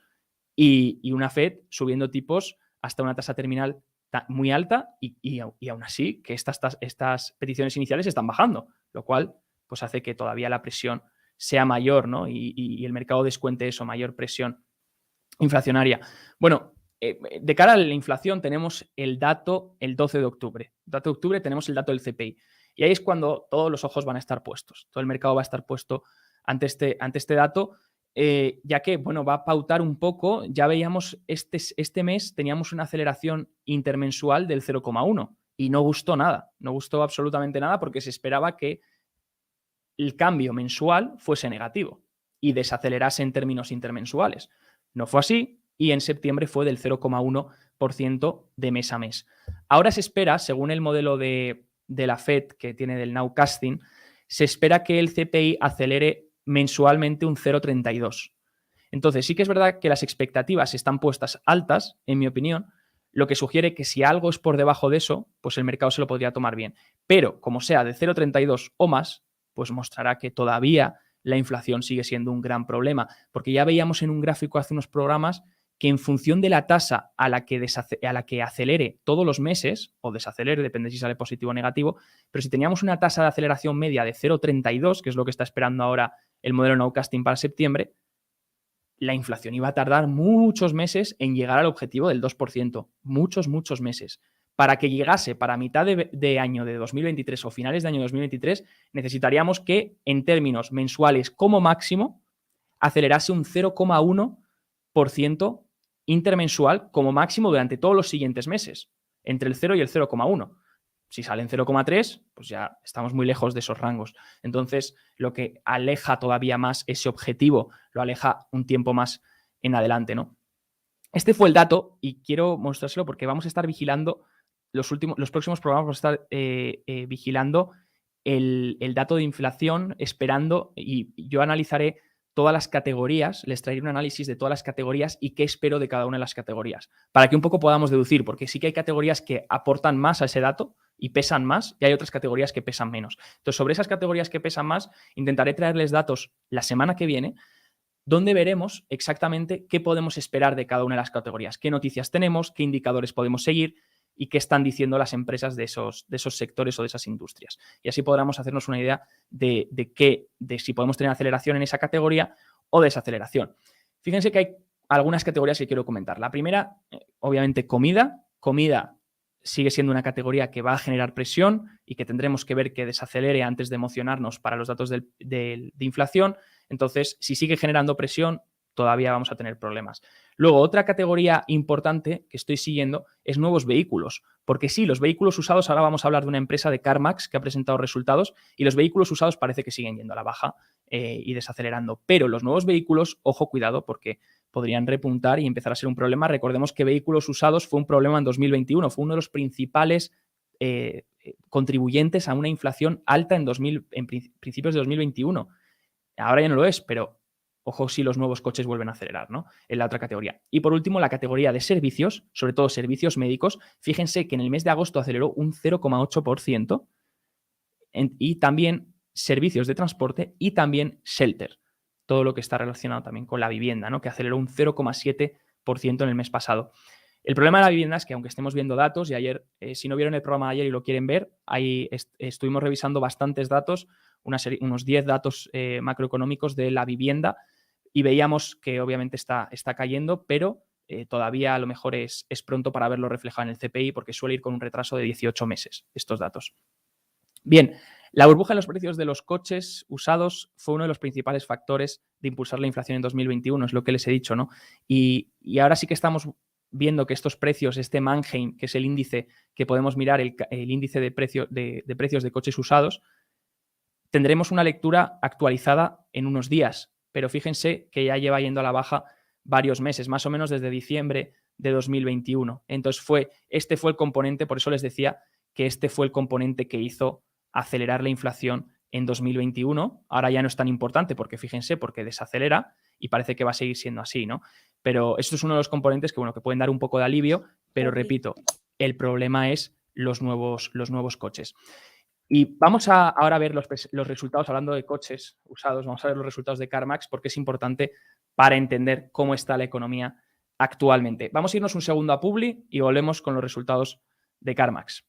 y una Fed subiendo tipos hasta una tasa terminal muy alta y aún así que estas peticiones iniciales están bajando, lo cual pues hace que todavía la presión sea mayor, ¿no? Y el mercado descuente eso, mayor presión inflacionaria. Bueno, de cara a la inflación tenemos el dato el 12 de octubre. El dato de octubre tenemos el dato del CPI. Y ahí es cuando todos los ojos van a estar puestos. Todo el mercado va a estar puesto ante este dato, ya que, bueno, va a pautar un poco. Ya veíamos este mes teníamos una aceleración intermensual del 0,1 y no gustó nada. No gustó absolutamente nada porque se esperaba que el cambio mensual fuese negativo y desacelerase en términos intermensuales. No fue así y en septiembre fue del 0,1% de mes a mes. Ahora se espera, según el modelo de la Fed que tiene del nowcasting, se espera que el CPI acelere mensualmente un 0,32. Entonces sí que es verdad que las expectativas están puestas altas, en mi opinión, lo que sugiere que si algo es por debajo de eso, pues el mercado se lo podría tomar bien. Pero como sea de 0,32 o más, pues mostrará que todavía la inflación sigue siendo un gran problema, porque ya veíamos en un gráfico hace unos programas que en función de la tasa a la que acelere todos los meses, o desacelere, depende si sale positivo o negativo, pero si teníamos una tasa de aceleración media de 0,32, que es lo que está esperando ahora el modelo nowcasting para septiembre, la inflación iba a tardar muchos meses en llegar al objetivo del 2%, muchos meses. Para que llegase para mitad de año de 2023 o finales de año de 2023, necesitaríamos que en términos mensuales como máximo acelerase un 0,1% intermensual como máximo durante todos los siguientes meses, entre el 0 y el 0,1. Si salen 0,3, pues ya estamos muy lejos de esos rangos. Entonces, lo que aleja todavía más ese objetivo, lo aleja un tiempo más en adelante, ¿no? Este fue el dato y quiero mostrárselo porque vamos a estar vigilando los próximos programas, vamos a estar vigilando el dato de inflación, esperando, y yo analizaré todas las categorías, les traeré un análisis de todas las categorías y qué espero de cada una de las categorías, para que un poco podamos deducir, porque sí que hay categorías que aportan más a ese dato y pesan más, y hay otras categorías que pesan menos. Entonces, sobre esas categorías que pesan más, intentaré traerles datos la semana que viene, donde veremos exactamente qué podemos esperar de cada una de las categorías, qué noticias tenemos, qué indicadores podemos seguir y qué están diciendo las empresas de esos sectores o de esas industrias. Y así podremos hacernos una idea de si podemos tener aceleración en esa categoría o desaceleración. Fíjense que hay algunas categorías que quiero comentar. La primera, obviamente, comida. Comida sigue siendo una categoría que va a generar presión y que tendremos que ver que desacelere antes de emocionarnos para los datos de inflación. Entonces, si sigue generando presión, todavía vamos a tener problemas. Luego, otra categoría importante que estoy siguiendo es nuevos vehículos, porque sí, los vehículos usados, ahora vamos a hablar de una empresa de CarMax que ha presentado resultados y los vehículos usados parece que siguen yendo a la baja y desacelerando, pero los nuevos vehículos, ojo, cuidado, porque podrían repuntar y empezar a ser un problema. Recordemos que vehículos usados fue un problema en 2021, fue uno de los principales contribuyentes a una inflación alta en principios de 2021. Ahora ya no lo es, pero ojo si los nuevos coches vuelven a acelerar, ¿no? En la otra categoría. Y por último, la categoría de servicios, sobre todo servicios médicos. Fíjense que en el mes de agosto aceleró un 0,8% y también servicios de transporte y también shelter. Todo lo que está relacionado también con la vivienda, ¿no? Que aceleró un 0,7% en el mes pasado. El problema de la vivienda es que aunque estemos viendo datos, y ayer, si no vieron el programa de ayer y lo quieren ver, ahí estuvimos revisando bastantes datos, unos 10 datos macroeconómicos de la vivienda, y veíamos que obviamente está cayendo, pero todavía a lo mejor es pronto para verlo reflejado en el CPI porque suele ir con un retraso de 18 meses estos datos. Bien, la burbuja en los precios de los coches usados fue uno de los principales factores de impulsar la inflación en 2021, es lo que les he dicho, ¿no? Y ahora sí que estamos viendo que estos precios, este Manheim, que es el índice que podemos mirar, el índice de precios de coches usados, tendremos una lectura actualizada en unos días, pero fíjense que ya lleva yendo a la baja varios meses, más o menos desde diciembre de 2021. Entonces este fue el componente, por eso les decía que este fue el componente que hizo acelerar la inflación en 2021. Ahora ya no es tan importante porque fíjense, porque desacelera y parece que va a seguir siendo así, ¿no? Pero esto es uno de los componentes que, bueno, que pueden dar un poco de alivio, pero repito, el problema es los nuevos coches. Y vamos a ahora ver los resultados, hablando de coches usados, vamos a ver los resultados de CarMax porque es importante para entender cómo está la economía actualmente. Vamos a irnos un segundo a Publi y volvemos con los resultados de CarMax.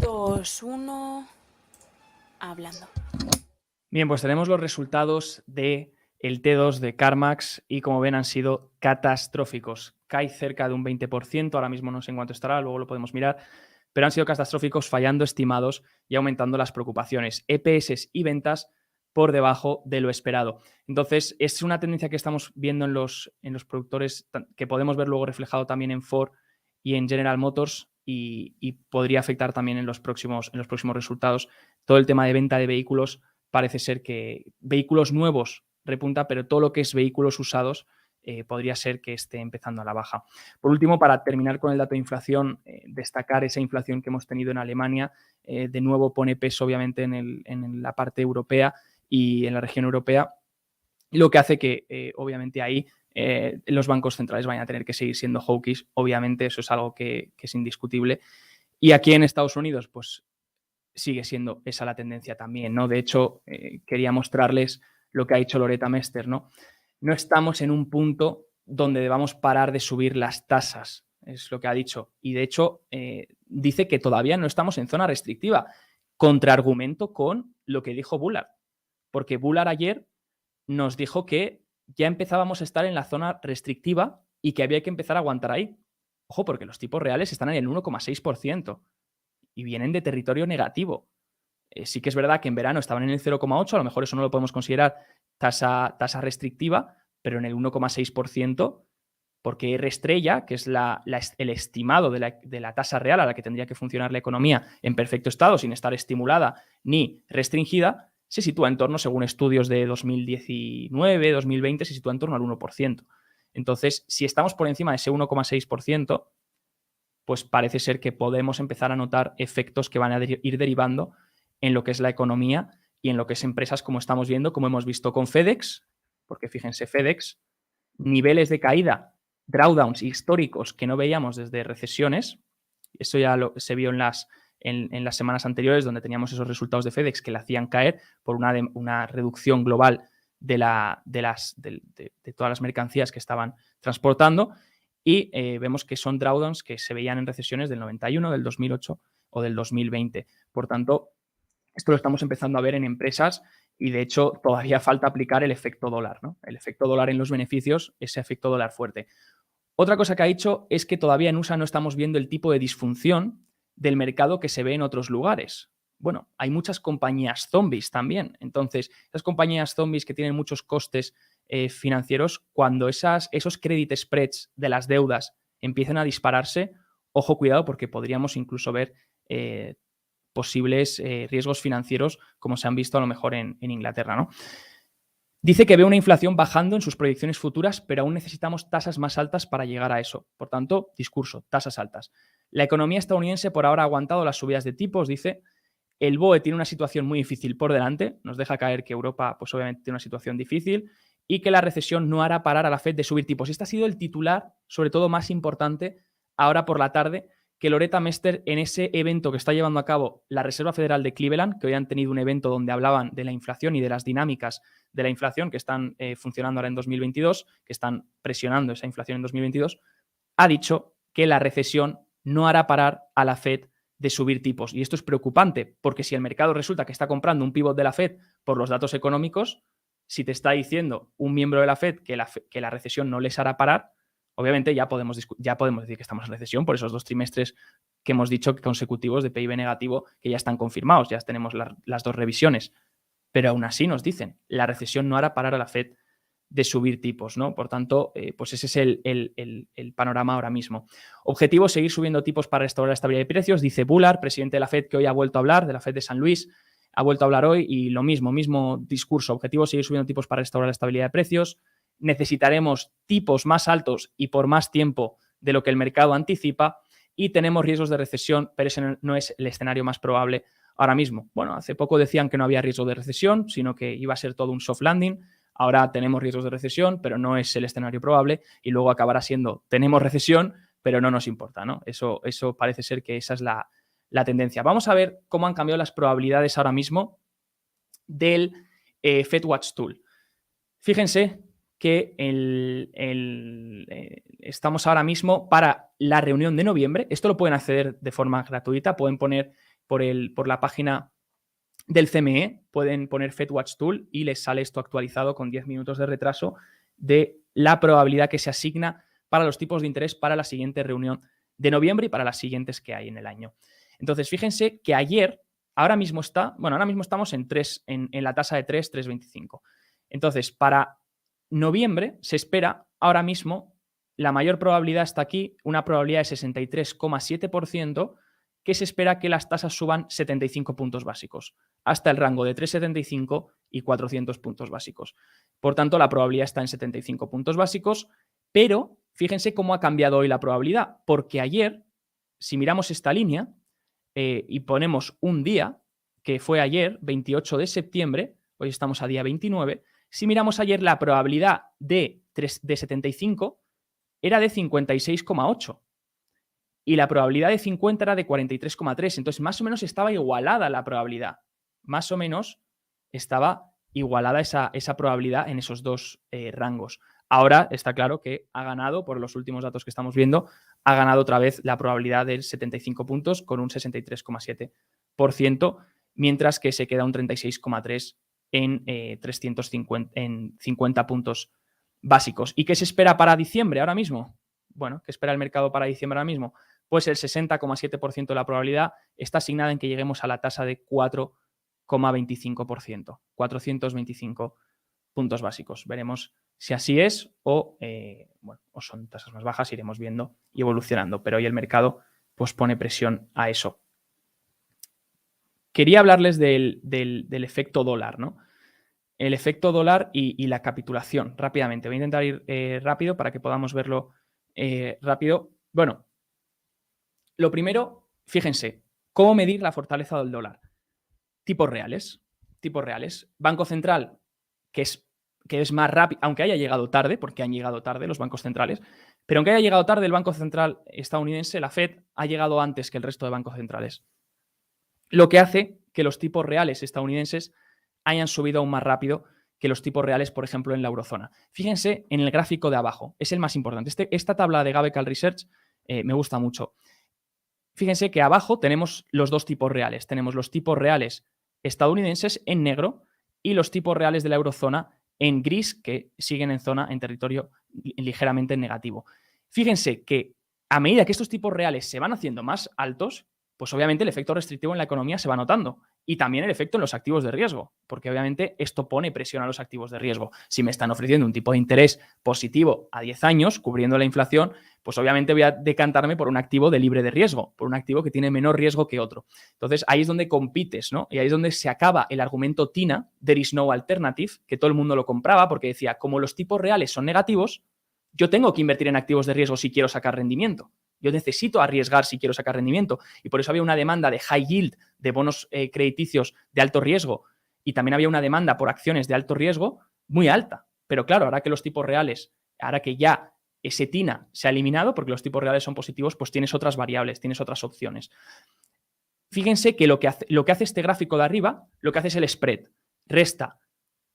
Dos, uno, hablando. Bien, pues tenemos los resultados de el T2 de CarMax y como ven han sido catastróficos. Cae cerca de un 20%, ahora mismo no sé en cuánto estará, luego lo podemos mirar, pero han sido catastróficos, fallando estimados y aumentando las preocupaciones. EPS y ventas por debajo de lo esperado. Entonces, es una tendencia que estamos viendo en los productores, que podemos ver luego reflejado también en Ford y en General Motors y podría afectar también en los próximos resultados. Todo el tema de venta de vehículos, parece ser que vehículos nuevos repunta, pero todo lo que es vehículos usados podría ser que esté empezando a la baja. Por último, para terminar con el dato de inflación, destacar esa inflación que hemos tenido en Alemania. De nuevo pone peso, obviamente, en la parte europea y en la región europea, lo que hace que, obviamente, ahí los bancos centrales vayan a tener que seguir siendo hawkish. Obviamente, eso es algo que es indiscutible. Y aquí en Estados Unidos, pues sigue siendo esa la tendencia también, ¿no? De hecho, quería mostrarles lo que ha dicho Loretta Mester, ¿no? No estamos en un punto donde debamos parar de subir las tasas, es lo que ha dicho. Y de hecho, dice que todavía no estamos en zona restrictiva, contraargumento con lo que dijo Bullard, porque Bullard ayer nos dijo que ya empezábamos a estar en la zona restrictiva y que había que empezar a aguantar ahí. Ojo, porque los tipos reales están en el 1,6%. Y vienen de territorio negativo. Sí que es verdad que en verano estaban en el 0,8%, a lo mejor eso no lo podemos considerar tasa restrictiva, pero en el 1,6%, porque R estrella, que es el estimado de la tasa real a la que tendría que funcionar la economía en perfecto estado, sin estar estimulada ni restringida, se sitúa en torno, según estudios de 2019, 2020, se sitúa en torno al 1%. Entonces, si estamos por encima de ese 1,6%, pues parece ser que podemos empezar a notar efectos que van a ir derivando en lo que es la economía y en lo que es empresas, como estamos viendo, como hemos visto con FedEx, porque fíjense, FedEx, niveles de caída, drawdowns históricos que no veíamos desde recesiones. Eso ya se vio en las semanas anteriores, donde teníamos esos resultados de FedEx que le hacían caer por una reducción global de todas las mercancías que estaban transportando. Y vemos que son drawdowns que se veían en recesiones del 91, del 2008 o del 2020. Por tanto, esto lo estamos empezando a ver en empresas y, de hecho, todavía falta aplicar el efecto dólar, ¿no? El efecto dólar en los beneficios, ese efecto dólar fuerte. Otra cosa que ha dicho es que todavía en USA no estamos viendo el tipo de disfunción del mercado que se ve en otros lugares. Bueno, hay muchas compañías zombies también. Entonces, esas compañías zombies que tienen muchos costes financieros, cuando esos credit spreads de las deudas empiecen a dispararse, ojo, cuidado, porque podríamos incluso ver posibles riesgos financieros como se han visto a lo mejor en Inglaterra, ¿no? Dice que ve una inflación bajando en sus proyecciones futuras, pero aún necesitamos tasas más altas para llegar a eso. Por tanto, discurso, tasas altas. La economía estadounidense por ahora ha aguantado las subidas de tipos, dice. El BOE tiene una situación muy difícil por delante. Nos deja caer que Europa, pues obviamente, tiene una situación difícil y que la recesión no hará parar a la Fed de subir tipos. Este ha sido el titular, sobre todo más importante, ahora por la tarde, que Loretta Mester en ese evento que está llevando a cabo la Reserva Federal de Cleveland, que hoy han tenido un evento donde hablaban de la inflación y de las dinámicas de la inflación que están funcionando ahora en 2022, que están presionando esa inflación en 2022, ha dicho que la recesión no hará parar a la Fed de subir tipos. Y esto es preocupante, porque si el mercado resulta que está comprando un pivot de la Fed por los datos económicos, si te está diciendo un miembro de la Fed que la recesión no les hará parar, obviamente ya podemos decir que estamos en recesión por esos 2 trimestres que hemos dicho consecutivos de PIB negativo que ya están confirmados, ya tenemos las 2 revisiones. Pero aún así nos dicen, la recesión no hará parar a la Fed de subir tipos, ¿no? Por tanto, pues ese es el panorama ahora mismo. Objetivo, seguir subiendo tipos para restaurar la estabilidad de precios, dice Bullard, presidente de la Fed, que hoy ha vuelto a hablar, de la Fed de San Luis, ha vuelto a hablar hoy y lo mismo discurso. Objetivo, seguir subiendo tipos para restaurar la estabilidad de precios. Necesitaremos tipos más altos y por más tiempo de lo que el mercado anticipa y tenemos riesgos de recesión, pero ese no es el escenario más probable ahora mismo. Bueno, hace poco decían que no había riesgo de recesión, sino que iba a ser todo un soft landing. Ahora tenemos riesgos de recesión, pero no es el escenario probable y luego acabará siendo tenemos recesión, pero no nos importa, ¿no? Eso parece ser que esa es la tendencia. Vamos a ver cómo han cambiado las probabilidades ahora mismo del FedWatch Tool. Fíjense que estamos ahora mismo para la reunión de noviembre. Esto lo pueden acceder de forma gratuita, pueden poner por la página del CME, pueden poner FedWatch Tool y les sale esto actualizado con 10 minutos de retraso de la probabilidad que se asigna para los tipos de interés para la siguiente reunión de noviembre y para las siguientes que hay en el año. Entonces, fíjense que ayer, ahora mismo estamos en la tasa de 3,25. Entonces, para noviembre se espera ahora mismo, la mayor probabilidad está aquí, una probabilidad de 63,7%, que se espera que las tasas suban 75 puntos básicos, hasta el rango de 3,75 y 400 puntos básicos. Por tanto, la probabilidad está en 75 puntos básicos, pero fíjense cómo ha cambiado hoy la probabilidad, porque ayer, si miramos esta línea y ponemos un día, que fue ayer, 28 de septiembre, hoy estamos a día 29, si miramos ayer la probabilidad de 75 era de 56,8. Y la probabilidad de 50 era de 43,3. Entonces, más o menos estaba igualada la probabilidad. Más o menos estaba igualada esa probabilidad en esos 2 rangos. Ahora está claro que ha ganado, por los últimos datos que estamos viendo, ha ganado otra vez la probabilidad de 75 puntos con un 63,7%, mientras que se queda un 36,3% en 50 puntos básicos. ¿Y qué se espera para diciembre ahora mismo? Bueno, ¿qué espera el mercado para diciembre ahora mismo? Pues el 60,7% de la probabilidad está asignada en que lleguemos a la tasa de 4,25%, 425 puntos básicos. Veremos si así es o son tasas más bajas, iremos viendo y evolucionando, pero hoy el mercado pues pone presión a eso. Quería hablarles del efecto dólar, ¿no? El efecto dólar y la capitulación, rápidamente. Voy a intentar ir rápido para que podamos verlo rápido. Bueno, lo primero, fíjense, ¿cómo medir la fortaleza del dólar? Tipos reales. Banco Central, que es más rápido, aunque haya llegado tarde, porque han llegado tarde los bancos centrales, pero aunque haya llegado tarde el Banco Central estadounidense, la Fed ha llegado antes que el resto de bancos centrales. Lo que hace que los tipos reales estadounidenses hayan subido aún más rápido que los tipos reales, por ejemplo, en la eurozona. Fíjense en el gráfico de abajo, es el más importante. Esta tabla de Gabecal Research me gusta mucho. Fíjense que abajo tenemos los 2 tipos reales. Tenemos los tipos reales estadounidenses en negro y los tipos reales de la eurozona en gris, que siguen en territorio ligeramente negativo. Fíjense que a medida que estos tipos reales se van haciendo más altos, pues obviamente el efecto restrictivo en la economía se va notando y también el efecto en los activos de riesgo, porque obviamente esto pone presión a los activos de riesgo. Si me están ofreciendo un tipo de interés positivo a 10 años, cubriendo la inflación, pues obviamente voy a decantarme por un activo de libre de riesgo, por un activo que tiene menor riesgo que otro. Entonces ahí es donde compites, ¿no? Y ahí es donde se acaba el argumento TINA, there is no alternative, que todo el mundo lo compraba porque decía, como los tipos reales son negativos, yo tengo que invertir en activos de riesgo si quiero sacar rendimiento. Yo necesito arriesgar si quiero sacar rendimiento. Y por eso había una demanda de high yield, de bonos crediticios de alto riesgo. Y también había una demanda por acciones de alto riesgo muy alta. Pero claro, ahora que los tipos reales, ahora que ya ese TINA se ha eliminado, porque los tipos reales son positivos, pues tienes otras variables, tienes otras opciones. Fíjense que lo que hace este gráfico de arriba, lo que hace es el spread. Resta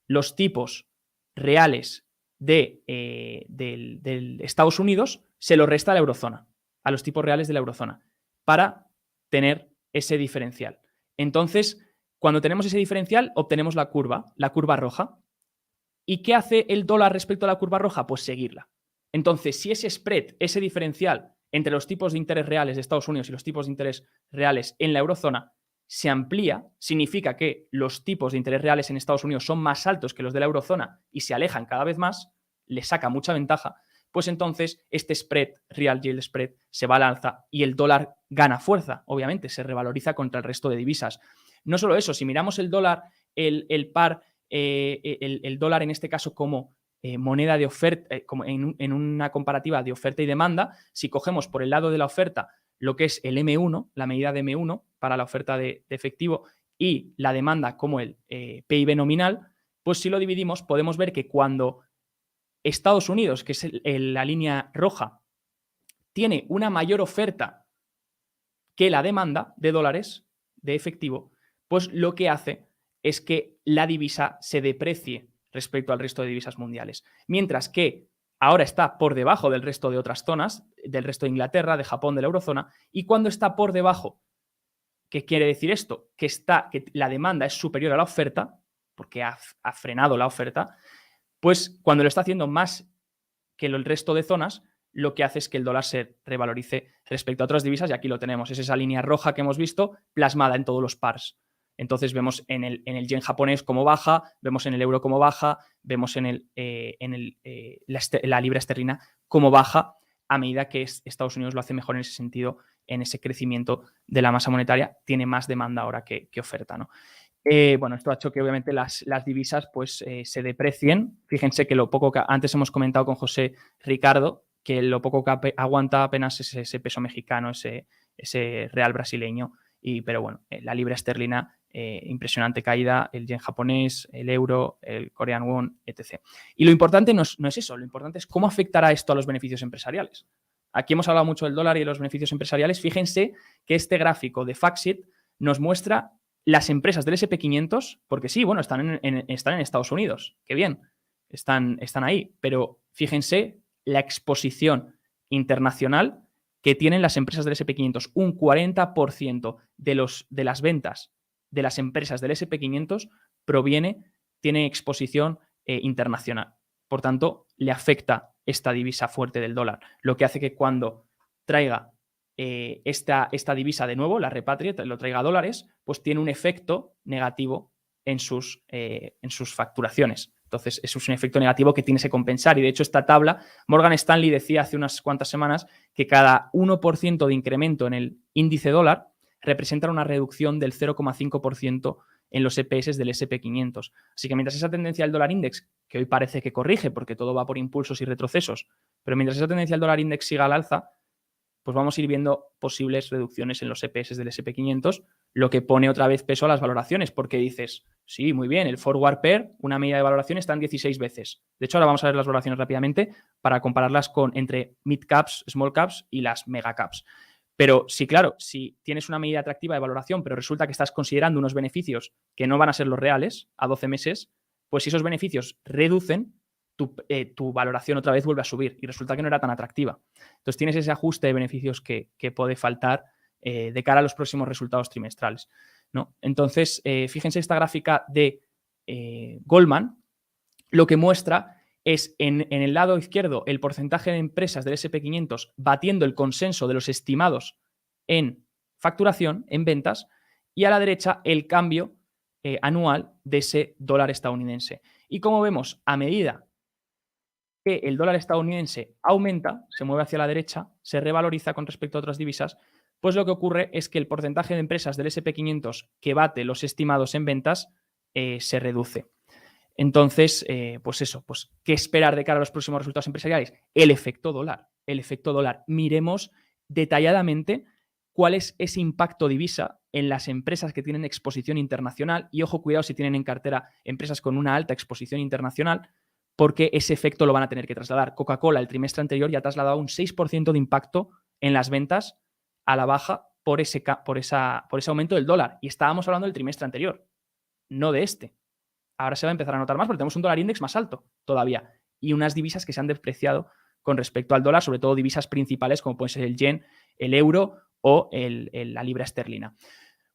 los tipos reales de Estados Unidos, se lo resta a la eurozona, a los tipos reales de la eurozona, para tener ese diferencial. Entonces, cuando tenemos ese diferencial, obtenemos la curva roja. ¿Y qué hace el dólar respecto a la curva roja? Pues seguirla. Entonces, si ese spread, ese diferencial entre los tipos de interés reales de Estados Unidos y los tipos de interés reales en la eurozona se amplía, significa que los tipos de interés reales en Estados Unidos son más altos que los de la eurozona y se alejan cada vez más, le saca mucha ventaja, pues entonces este spread, real yield spread, se va al alza y el dólar gana fuerza, obviamente, se revaloriza contra el resto de divisas. No solo eso, si miramos el dólar, el dólar en este caso como moneda de oferta, como en una comparativa de oferta y demanda, si cogemos por el lado de la oferta lo que es el M1, la medida de M1 para la oferta de efectivo y la demanda como el PIB nominal, pues si lo dividimos podemos ver que cuando Estados Unidos, que es la línea roja, tiene una mayor oferta que la demanda de dólares de efectivo, pues lo que hace es que la divisa se deprecie respecto al resto de divisas mundiales. Mientras que ahora está por debajo del resto de otras zonas, del resto de Inglaterra, de Japón, de la eurozona, y cuando está por debajo, ¿qué quiere decir esto? Que la demanda es superior a la oferta, porque ha frenado la oferta, pues cuando lo está haciendo más que el resto de zonas, lo que hace es que el dólar se revalorice respecto a otras divisas, y aquí lo tenemos, es esa línea roja que hemos visto plasmada en todos los pars. Entonces vemos en el yen japonés cómo baja, vemos en el euro cómo baja, vemos en la libra esterlina cómo baja a medida que Estados Unidos lo hace mejor en ese sentido, en ese crecimiento de la masa monetaria, tiene más demanda ahora que oferta, ¿no? Bueno, esto ha hecho que obviamente las divisas pues se deprecien. Fíjense que lo poco que antes hemos comentado con José Ricardo, que lo poco que aguanta apenas es ese peso mexicano, ese real brasileño, pero bueno, la libra esterlina, impresionante caída, el yen japonés, el euro, el Korean won, etc. Y lo importante no es eso, lo importante es cómo afectará esto a los beneficios empresariales. Aquí hemos hablado mucho del dólar y de los beneficios empresariales. Fíjense que este gráfico de FactSet nos muestra las empresas del SP500, porque sí, bueno, están en Estados Unidos, qué bien, están ahí, pero fíjense la exposición internacional que tienen las empresas del SP500. Un 40% de las ventas de las empresas del SP500 tiene exposición internacional. Por tanto, le afecta esta divisa fuerte del dólar, lo que hace que cuando traiga esta divisa de nuevo, la repatrie, lo traiga a dólares, pues tiene un efecto negativo en sus facturaciones. Entonces, eso es un efecto negativo que tienes que compensar. Y de hecho, esta tabla, Morgan Stanley decía hace unas cuantas semanas que cada 1% de incremento en el índice dólar representa una reducción del 0,5% en los EPS del SP500. Así que mientras esa tendencia del dólar index, que hoy parece que corrige porque todo va por impulsos y retrocesos, pero mientras esa tendencia del dólar index siga al alza, pues vamos a ir viendo posibles reducciones en los EPS del SP500, lo que pone otra vez peso a las valoraciones, porque dices, sí, muy bien, el forward pair, una media de valoración, está en 16 veces. De hecho, ahora vamos a ver las valoraciones rápidamente para compararlas entre mid caps, small caps y las mega caps. Pero sí, claro, si tienes una medida atractiva de valoración, pero resulta que estás considerando unos beneficios que no van a ser los reales a 12 meses, pues si esos beneficios reducen, tu valoración otra vez vuelve a subir y resulta que no era tan atractiva. Entonces tienes ese ajuste de beneficios que puede faltar de cara a los próximos resultados trimestrales, ¿no? Entonces, fíjense esta gráfica de Goldman, lo que muestra es en el lado izquierdo el porcentaje de empresas del SP500 batiendo el consenso de los estimados en facturación en ventas y a la derecha el cambio anual de ese dólar estadounidense. Y como vemos, a medida que el dólar estadounidense aumenta, se mueve hacia la derecha, se revaloriza con respecto a otras divisas, pues lo que ocurre es que el porcentaje de empresas del SP500 que bate los estimados en ventas se reduce. Entonces, pues eso, pues ¿qué esperar de cara a los próximos resultados empresariales? El efecto dólar. El efecto dólar. Miremos detalladamente cuál es ese impacto divisa en las empresas que tienen exposición internacional y, ojo, cuidado si tienen en cartera empresas con una alta exposición internacional, porque ese efecto lo van a tener que trasladar. Coca-Cola el trimestre anterior ya ha trasladado un 6% de impacto en las ventas a la baja por ese aumento del dólar. Y estábamos hablando del trimestre anterior, no de este. Ahora se va a empezar a notar más porque tenemos un dólar index más alto todavía y unas divisas que se han depreciado con respecto al dólar, sobre todo divisas principales como pueden ser el yen, el euro o la libra esterlina.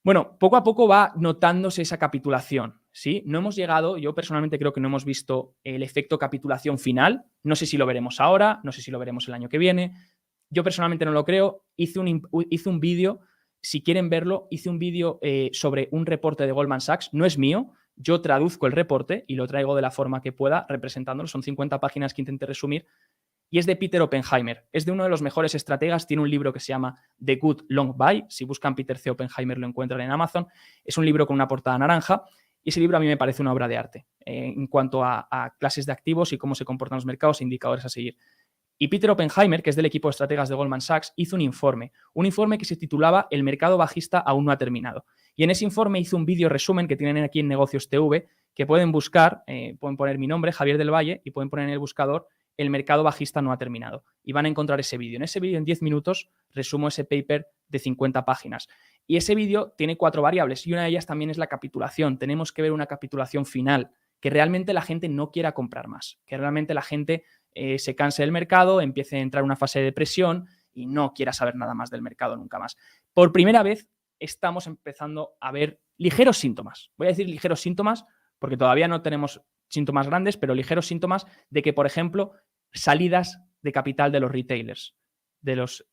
Bueno, poco a poco va notándose esa capitulación, ¿sí? No hemos llegado, yo personalmente creo que no hemos visto el efecto capitulación final. No sé si lo veremos ahora, no sé si lo veremos el año que viene. Yo personalmente no lo creo. Hice un vídeo, si quieren verlo, hice un vídeo sobre un reporte de Goldman Sachs. No es mío, yo traduzco el reporte y lo traigo de la forma que pueda, representándolo. Son 50 páginas que intenté resumir. Y es de Peter Oppenheimer. Es de uno de los mejores estrategas. Tiene un libro que se llama The Good Long Buy. Si buscan Peter C. Oppenheimer lo encuentran en Amazon. Es un libro con una portada naranja. Y ese libro a mí me parece una obra de arte en cuanto a clases de activos y cómo se comportan los mercados e indicadores a seguir. Y Peter Oppenheimer, que es del equipo de estrategas de Goldman Sachs, hizo un informe que se titulaba El mercado bajista aún no ha terminado. Y en ese informe hizo un vídeo resumen que tienen aquí en Negocios TV, que pueden buscar, pueden poner mi nombre, Javier del Valle, y pueden poner en el buscador El mercado bajista no ha terminado. Y van a encontrar ese vídeo. En ese vídeo, en 10 minutos, resumo ese paper de 50 páginas. Y ese vídeo tiene 4 variables y una de ellas también es la capitulación. Tenemos que ver una capitulación final, que realmente la gente no quiera comprar más, que realmente la gente se canse del mercado, empiece a entrar en una fase de depresión y no quiera saber nada más del mercado nunca más. Por primera vez estamos empezando a ver ligeros síntomas. Voy a decir ligeros síntomas porque todavía no tenemos síntomas grandes, pero ligeros síntomas de que, por ejemplo, salidas de capital de los retailers, de los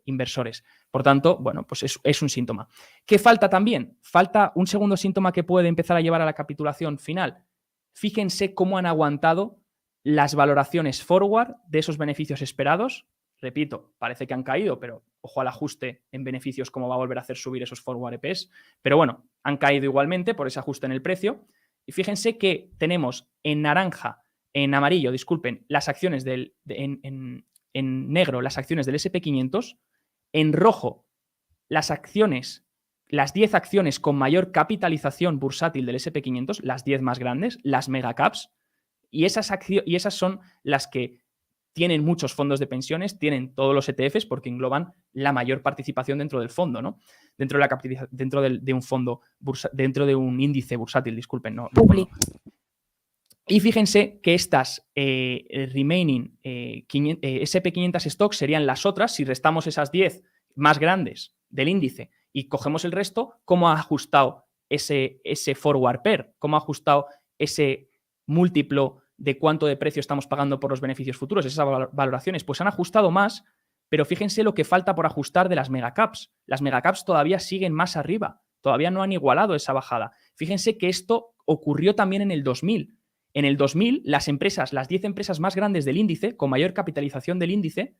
inversores. Por tanto, bueno, pues es un síntoma. ¿Qué falta también? Falta un segundo síntoma que puede empezar a llevar a la capitulación final. Fíjense cómo han aguantado las valoraciones forward de esos beneficios esperados. Repito, parece que han caído, pero ojo al ajuste en beneficios, cómo va a volver a hacer subir esos forward EPS. Pero bueno, han caído igualmente por ese ajuste en el precio. Y fíjense que tenemos en naranja, en amarillo, disculpen, las acciones en negro las acciones del SP500, en rojo las 10 acciones con mayor capitalización bursátil del SP500, las 10 más grandes, las megacaps, y esas son las que tienen muchos fondos de pensiones, tienen todos los ETFs porque engloban la mayor participación dentro del fondo, ¿no? Dentro de un fondo, dentro de un índice bursátil, disculpen, no. Y fíjense que estas remaining SP500 stocks serían las otras, si restamos esas 10 más grandes del índice y cogemos el resto, ¿cómo ha ajustado ese forward pair? ¿Cómo ha ajustado ese múltiplo de cuánto de precio estamos pagando por los beneficios futuros, esas valoraciones? Pues han ajustado más, pero fíjense lo que falta por ajustar de las megacaps. Las megacaps todavía siguen más arriba, todavía no han igualado esa bajada. Fíjense que esto ocurrió también en el 2000. En el 2000, las 10 empresas más grandes del índice, con mayor capitalización del índice,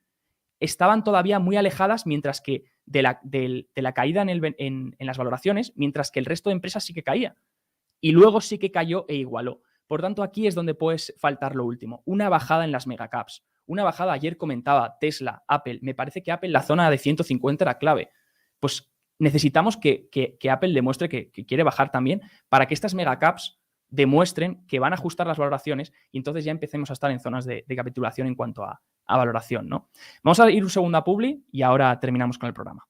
estaban todavía muy alejadas mientras que de la caída en las valoraciones, mientras que el resto de empresas sí que caía. Y luego sí que cayó e igualó. Por tanto, aquí es donde puede faltar lo último. Una bajada en las megacaps. Una bajada, ayer comentaba, Tesla, Apple. Me parece que Apple, la zona de 150 era clave. Pues necesitamos que Apple demuestre que quiere bajar también para que estas megacaps demuestren que van a ajustar las valoraciones y entonces ya empecemos a estar en zonas de capitulación en cuanto a valoración, ¿no? Vamos a ir un segundo a Publi y ahora terminamos con el programa.